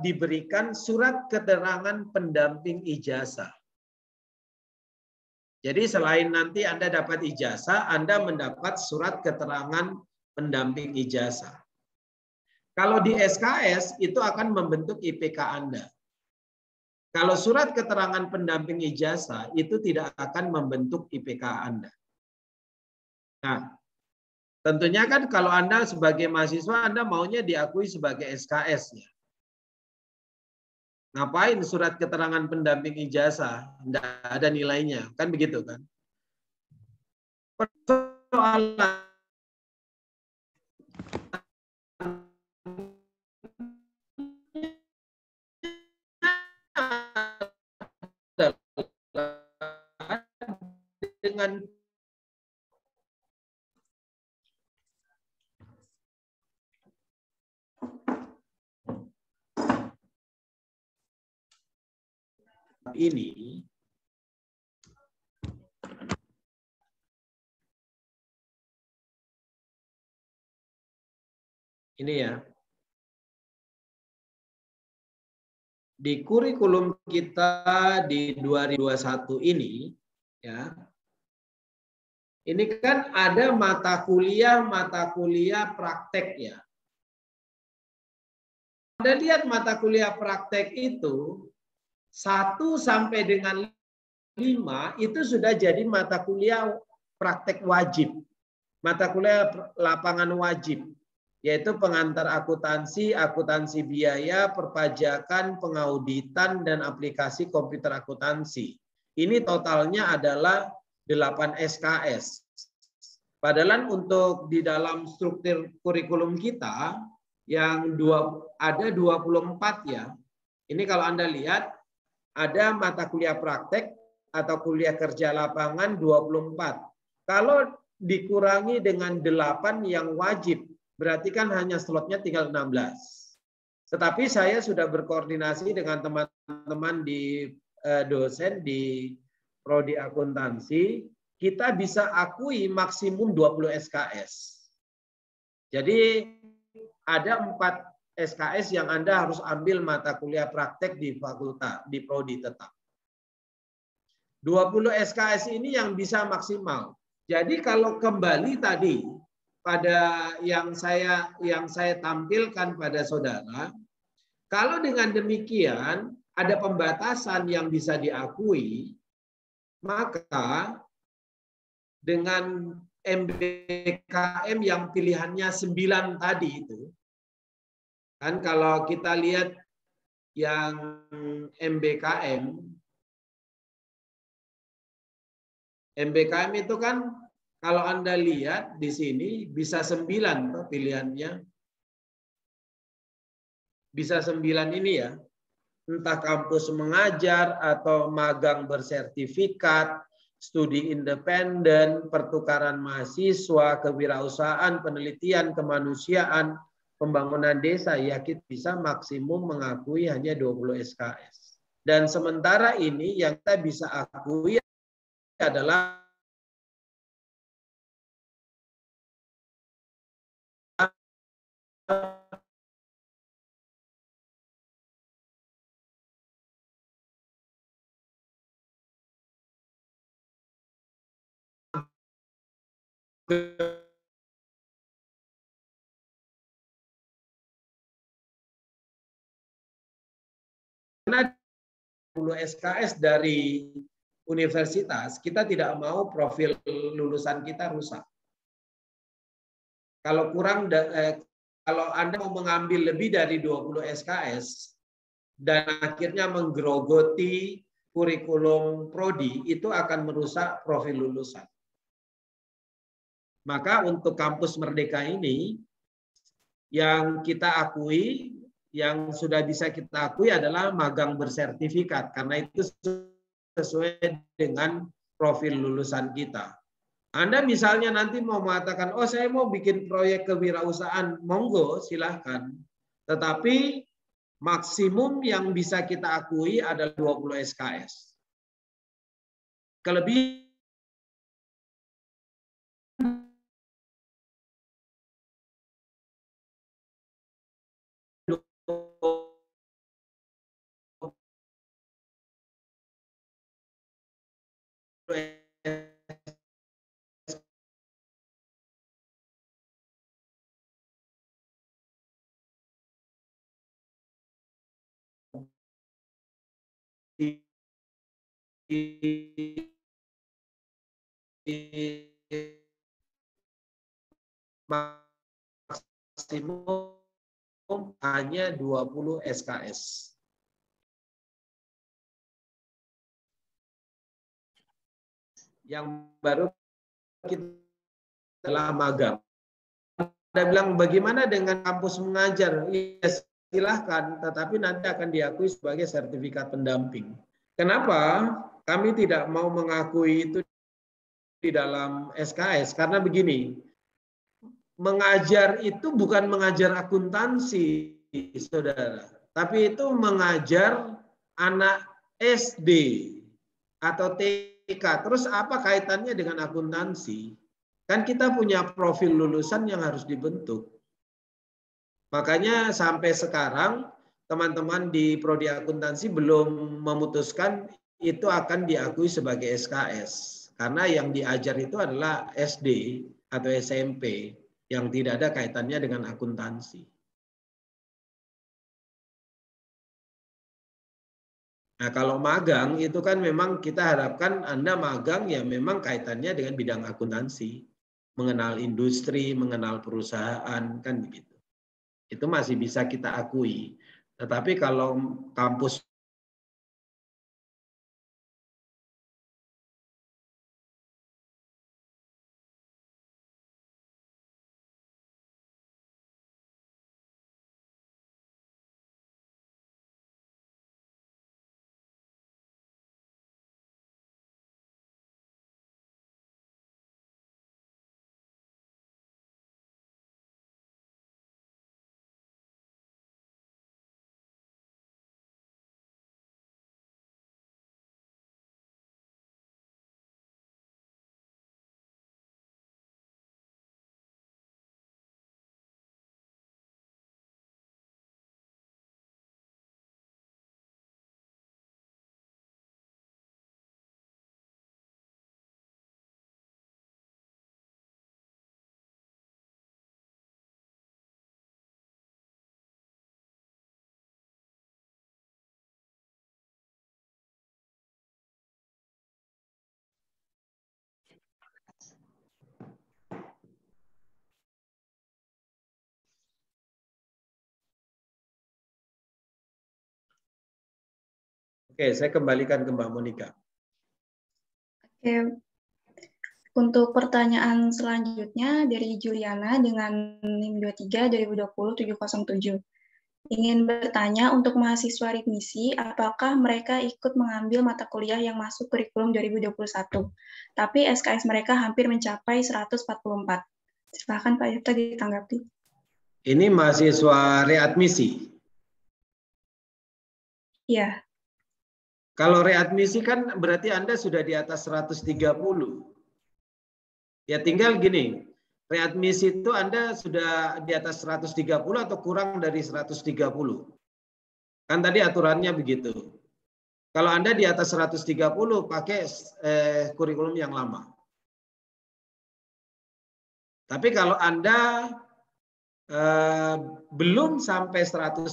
S1: diberikan surat keterangan pendamping ijazah. Jadi selain nanti Anda dapat ijazah, Anda mendapat surat keterangan pendamping ijazah. Kalau di SKS itu akan membentuk IPK Anda. Kalau surat keterangan pendamping ijazah itu tidak akan membentuk IPK Anda. Nah, tentunya kan kalau Anda sebagai mahasiswa, Anda maunya diakui sebagai SKS. Ya. Ngapain surat keterangan pendamping ijazah? Tidak ada nilainya. Kan begitu kan? Persoalan dengan ini ya, di kurikulum kita di 2021 ini ya, ini kan ada mata kuliah praktek ya. Anda lihat mata kuliah praktek itu 1 sampai dengan 5 itu sudah jadi mata kuliah praktek wajib. Mata kuliah lapangan wajib, yaitu pengantar akuntansi, akuntansi biaya, perpajakan, pengauditan, dan aplikasi komputer akuntansi. Ini totalnya adalah 8 SKS. Padahal untuk di dalam struktur kurikulum kita yang ada 24 ya. Ini kalau Anda lihat ada mata kuliah praktek atau kuliah kerja lapangan 24. Kalau dikurangi dengan 8 yang wajib, berarti kan hanya slotnya tinggal 16. Tetapi saya sudah berkoordinasi dengan teman-teman di dosen di prodi akuntansi, kita bisa akui maksimum 20 SKS. Jadi ada 4 SKS yang Anda harus ambil mata kuliah praktek di fakultas, di prodi tetap. 20 SKS ini yang bisa maksimal. Jadi kalau kembali tadi pada yang saya tampilkan pada saudara, kalau dengan demikian ada pembatasan yang bisa diakui, maka dengan MBKM yang pilihannya 9 tadi itu, kan kalau kita lihat yang MBKM itu kan kalau Anda lihat di sini bisa 9 tuh pilihannya. Bisa 9 ini ya. Entah kampus mengajar atau magang bersertifikat, studi independen, pertukaran mahasiswa, kewirausahaan, penelitian, kemanusiaan, pembangunan desa, ya kita bisa maksimum mengakui hanya 20 SKS. Dan sementara ini yang kita bisa akui adalah karena 10 SKS dari universitas, kita tidak mau profil lulusan kita rusak. Kalau kalau Anda mau mengambil lebih dari 20 SKS dan akhirnya menggerogoti kurikulum prodi, itu akan merusak profil lulusan. Maka untuk kampus Merdeka ini yang kita akui, yang sudah bisa kita akui adalah magang bersertifikat karena itu sesuai dengan profil lulusan kita. Anda misalnya nanti mau mengatakan, oh saya mau bikin proyek kewirausahaan, monggo silahkan. Tetapi maksimum yang bisa kita akui adalah 20 SKS. Kelebihan maksimum hanya 20 SKS. Yang baru kita adalah magang. Anda bilang bagaimana dengan kampus mengajar? Ya, silahkan, tetapi nanti akan diakui sebagai sertifikat pendamping. Kenapa kami tidak mau mengakui itu di dalam SKS? Karena begini, mengajar itu bukan mengajar akuntansi, saudara, tapi itu mengajar anak SD atau TK. Terus apa kaitannya dengan akuntansi? Kan kita punya profil lulusan yang harus dibentuk. Makanya sampai sekarang teman-teman di prodi akuntansi belum memutuskan itu akan diakui sebagai SKS. Karena yang diajar itu adalah SD atau SMP yang tidak ada kaitannya dengan akuntansi. Nah, kalau magang itu kan memang kita harapkan Anda magang ya memang kaitannya dengan bidang akuntansi. Mengenal industri, mengenal perusahaan, kan begitu. Itu masih bisa kita akui. Tetapi kalau kampus Oke, saya kembalikan ke Mbak Monika.
S3: Oke, untuk pertanyaan selanjutnya dari Juliana dengan NIM 23/2020-707. Ingin bertanya untuk mahasiswa ritmisi, apakah mereka ikut mengambil mata kuliah yang masuk kurikulum 2021, tapi SKS mereka hampir mencapai 144. Silakan Pak Yufta ditanggapi.
S1: Ini mahasiswa readmisi.
S3: Iya.
S1: Kalau readmisi kan berarti Anda sudah di atas 130. Ya tinggal gini, readmisi itu Anda sudah di atas 130 atau kurang dari 130. Kan tadi aturannya begitu. Kalau Anda di atas 130 pakai kurikulum yang lama. Tapi kalau Anda belum sampai 130,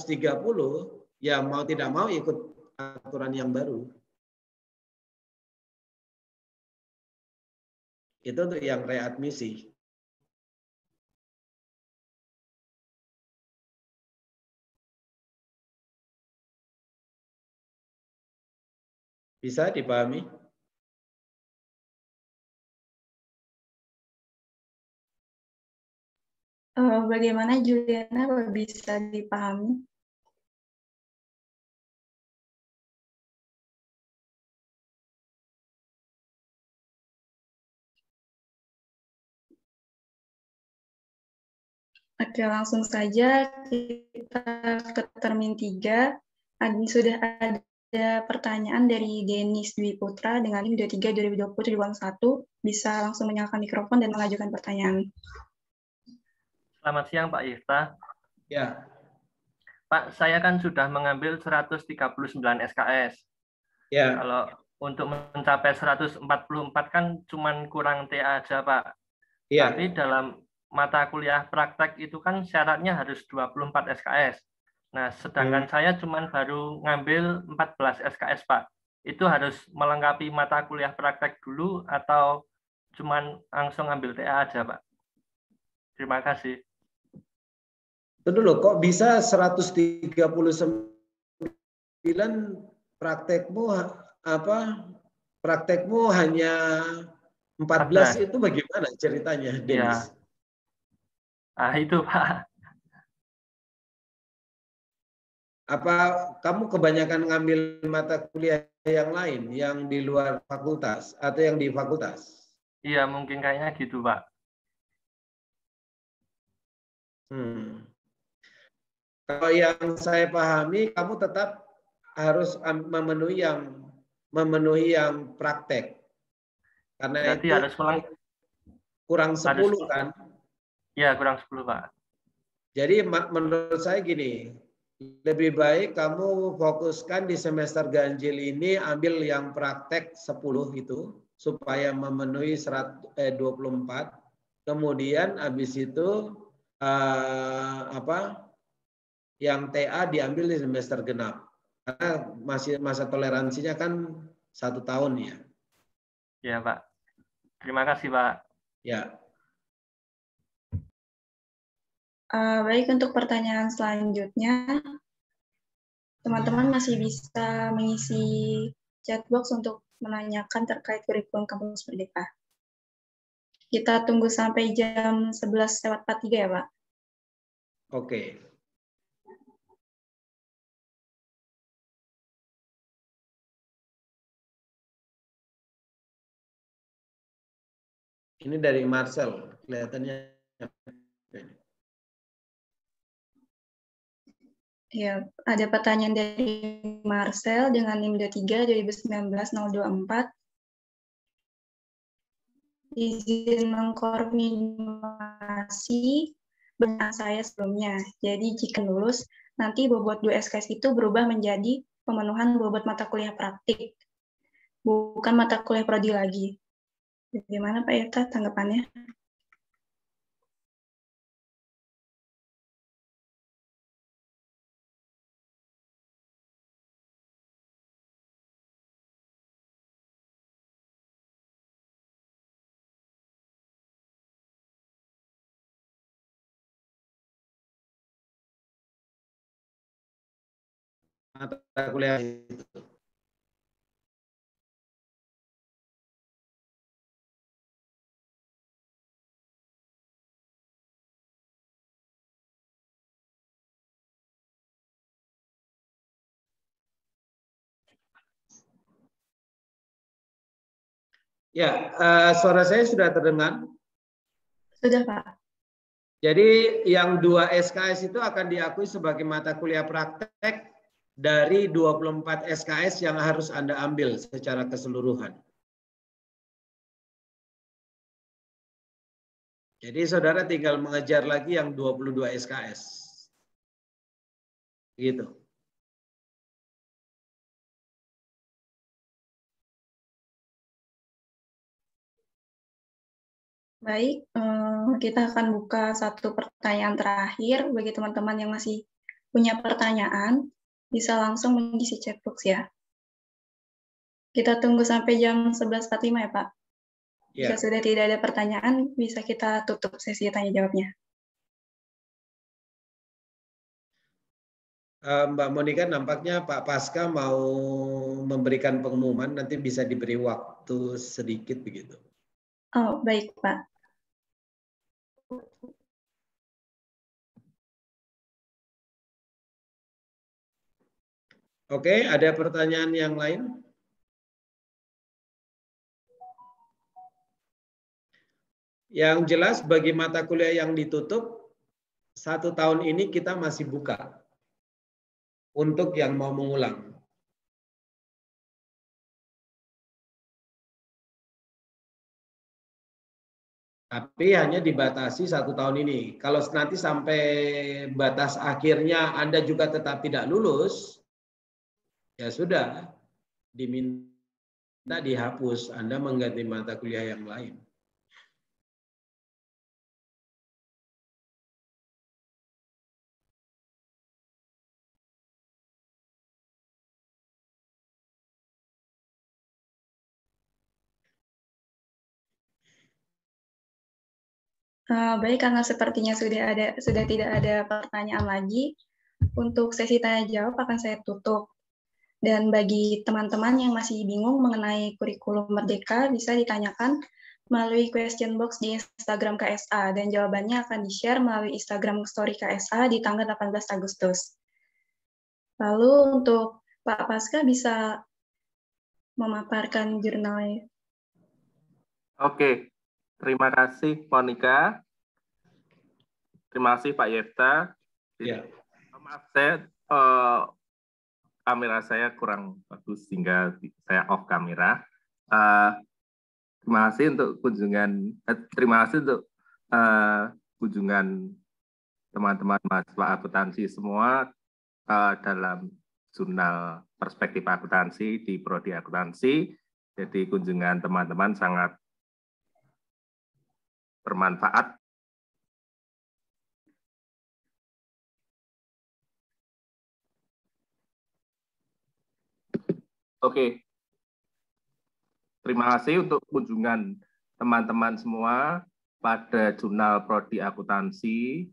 S1: ya mau tidak mau ikut aturan yang baru. Itu untuk yang readmisi. Bisa dipahami?
S3: Bagaimana Juliana bisa dipahami? Oke, langsung saja kita ke termin 3. Sudah ada pertanyaan dari Denis Dwi Putra dengan NIM 23/2020-1. Bisa langsung menyalakan mikrofon dan mengajukan pertanyaan.
S5: Selamat siang Pak Yifta.
S1: Ya.
S5: Pak, saya kan sudah mengambil 139 SKS.
S1: Ya.
S5: Kalau untuk mencapai 144 kan cuman kurang TA aja Pak.
S1: Ya.
S5: Tapi dalam mata kuliah praktek itu kan syaratnya harus 24 SKS. Nah, sedangkan saya cuman baru ngambil 14 SKS Pak. Itu harus melengkapi mata kuliah praktek dulu atau cuman langsung ambil TA aja Pak? Terima kasih.
S1: Tunggu dulu, kok bisa 139 praktekmu praktekmu hanya 14 itu bagaimana ceritanya, Denis?
S5: Ya. Itu Pak.
S1: Apa kamu kebanyakan ngambil mata kuliah yang lain, yang di luar fakultas atau yang di fakultas?
S5: Iya, mungkin kayaknya gitu Pak.
S1: Kalau yang saya pahami, kamu tetap harus memenuhi yang praktek. Karena
S5: berarti
S1: itu
S5: harus
S1: kurang 10 kan?
S5: Iya, kurang 10 Pak.
S1: Jadi menurut saya gini, lebih baik kamu fokuskan di semester ganjil ini ambil yang praktek 10 itu supaya memenuhi 24. Kemudian habis itu yang TA diambil di semester genap. Karena masih masa toleransinya kan 1 tahun ya.
S5: Ya Pak. Terima kasih Pak.
S1: Ya.
S3: Baik, untuk pertanyaan selanjutnya, teman-teman masih bisa mengisi chatbox untuk menanyakan terkait kurikulum Kampus Merdeka. Kita tunggu sampai jam 11:43 ya Pak?
S1: Oke. Ini dari Marcel, kelihatannya.
S3: Ya, ada pertanyaan dari Marcel dengan NIM 23/2019-024. Izin mengkonfirmasi benar saya sebelumnya. Jadi jika lulus, nanti bobot 2 SKS itu berubah menjadi pemenuhan bobot mata kuliah praktik, bukan mata kuliah prodi lagi. Bagaimana Pak Yefta tanggapannya?
S1: Mata kuliah itu. Ya, suara saya sudah terdengar?
S3: Sudah Pak.
S1: Jadi yang 2 SKS itu akan diakui sebagai mata kuliah praktek dari 24 SKS yang harus Anda ambil secara keseluruhan. Jadi saudara tinggal mengejar lagi yang 22 SKS. Gitu.
S3: Baik, kita akan buka satu pertanyaan terakhir bagi teman-teman yang masih punya pertanyaan, bisa langsung mengisi chatbox ya. Kita tunggu sampai jam 11.45 ya Pak. Jika sudah tidak ada pertanyaan, bisa kita tutup sesi tanya jawabnya.
S1: Mbak Monika, nampaknya Pak Pasca mau memberikan pengumuman, nanti bisa diberi waktu sedikit begitu.
S3: Oh, baik Pak.
S1: Oke, ada pertanyaan yang lain? Yang jelas bagi mata kuliah yang ditutup, 1 tahun ini kita masih buka untuk yang mau mengulang. Tapi hanya dibatasi 1 tahun ini. Kalau nanti sampai batas akhirnya Anda juga tetap tidak lulus, ya sudah, diminta dihapus. Anda mengganti mata kuliah yang lain.
S3: Baik, karena sepertinya sudah tidak ada pertanyaan lagi, untuk sesi tanya jawab akan saya tutup. Dan bagi teman-teman yang masih bingung mengenai kurikulum Merdeka, bisa ditanyakan melalui question box di Instagram KSA, dan jawabannya akan di-share melalui Instagram Story KSA di tanggal 18 Agustus. Lalu untuk Pak Pasca bisa memaparkan jurnalnya.
S6: Oke, terima kasih Monica. Terima kasih Pak Yefta.
S1: Ya.
S6: Maaf, kamera saya kurang bagus sehingga saya off kamera. Terima kasih untuk kunjungan teman-teman mahasiswa akuntansi semua dalam jurnal perspektif akuntansi di Prodi Akuntansi. Jadi kunjungan teman-teman sangat bermanfaat. Oke. Terima kasih untuk kunjungan teman-teman semua pada jurnal Prodi Akuntansi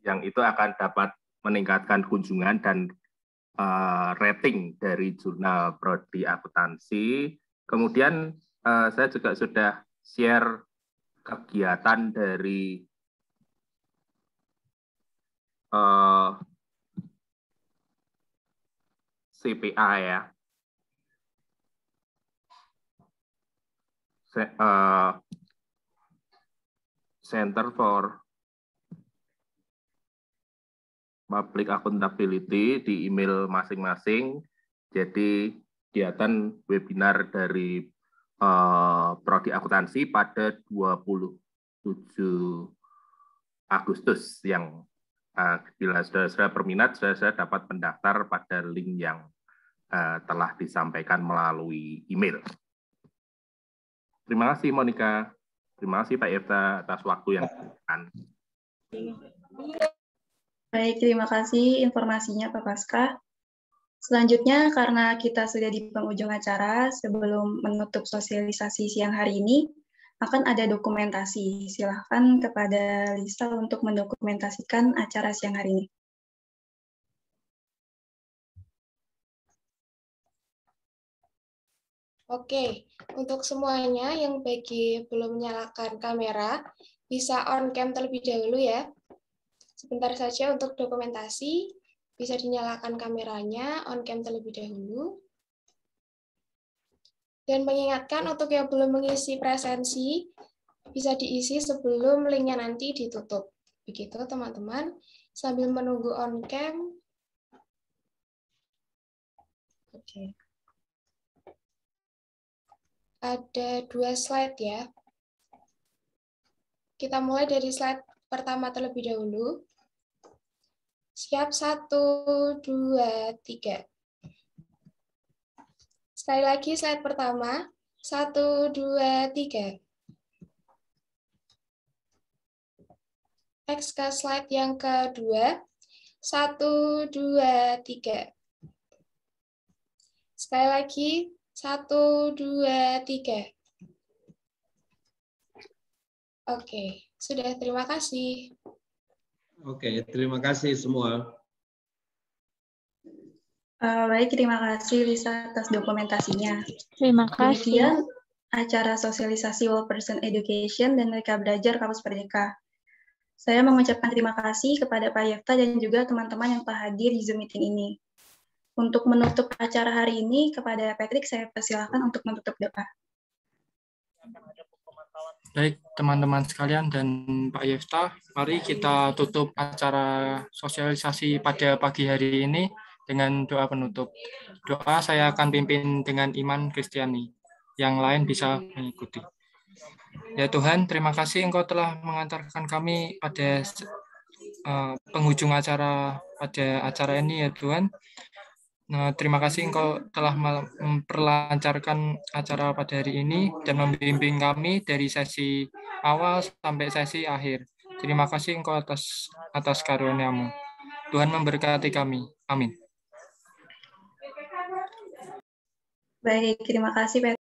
S6: yang itu akan dapat meningkatkan kunjungan dan rating dari jurnal Prodi Akuntansi. Kemudian saya juga sudah share kegiatan dari CPA ya. Center for Public Accountability di email masing-masing. Jadi kegiatan webinar dari Prodi Akuntansi pada 27 Agustus yang bila saudara-saudara berminat, saudara-saudara dapat mendaftar pada link yang telah disampaikan melalui email. Terima kasih Monica. Terima kasih Pak Yefta atas waktu yang diberikan.
S3: Baik, terima kasih informasinya Pak Pasca. Selanjutnya, karena kita sudah di penghujung acara, sebelum menutup sosialisasi siang hari ini, akan ada dokumentasi. Silakan kepada Lisa untuk mendokumentasikan acara siang hari ini.
S7: Oke, untuk semuanya yang bagi belum menyalakan kamera, bisa on cam terlebih dahulu ya. Sebentar saja untuk dokumentasi, bisa dinyalakan kameranya, on cam terlebih dahulu. Dan mengingatkan untuk yang belum mengisi presensi, bisa diisi sebelum linknya nanti ditutup. Begitu teman-teman, sambil menunggu on cam. Oke. Ada 2 slide ya. Kita mulai dari slide pertama terlebih dahulu. Siap, 1, 2, 3. Sekali lagi slide pertama. 1, 2, 3. Next ke slide yang kedua. 1, 2, 3. Sekali lagi. 1, 2, 3. Oke, sudah, terima kasih.
S1: Oke, terima kasih semua.
S3: Baik, terima kasih Lisa atas dokumentasinya.
S2: Terima kasih.
S3: Kemudian acara sosialisasi World Person Education dan Merdeka Belajar Kampus Merdeka. Saya mengucapkan terima kasih kepada Pak Yefta dan juga teman-teman yang telah hadir di Zoom meeting ini. Untuk menutup acara hari ini, kepada Patrick saya persilahkan untuk menutup doa.
S8: Baik, teman-teman sekalian dan Pak Yefta, mari kita tutup acara sosialisasi pada pagi hari ini dengan doa penutup. Doa saya akan pimpin dengan iman Kristiani. Yang lain bisa mengikuti. Ya Tuhan, terima kasih Engkau telah mengantarkan kami pada penghujung acara pada acara ini ya Tuhan. Nah, terima kasih Engkau telah memperlancarkan acara pada hari ini dan membimbing kami dari sesi awal sampai sesi akhir. Terima kasih Engkau atas karunia-Mu. Tuhan memberkati kami. Amin.
S3: Baik, terima kasih Patrick.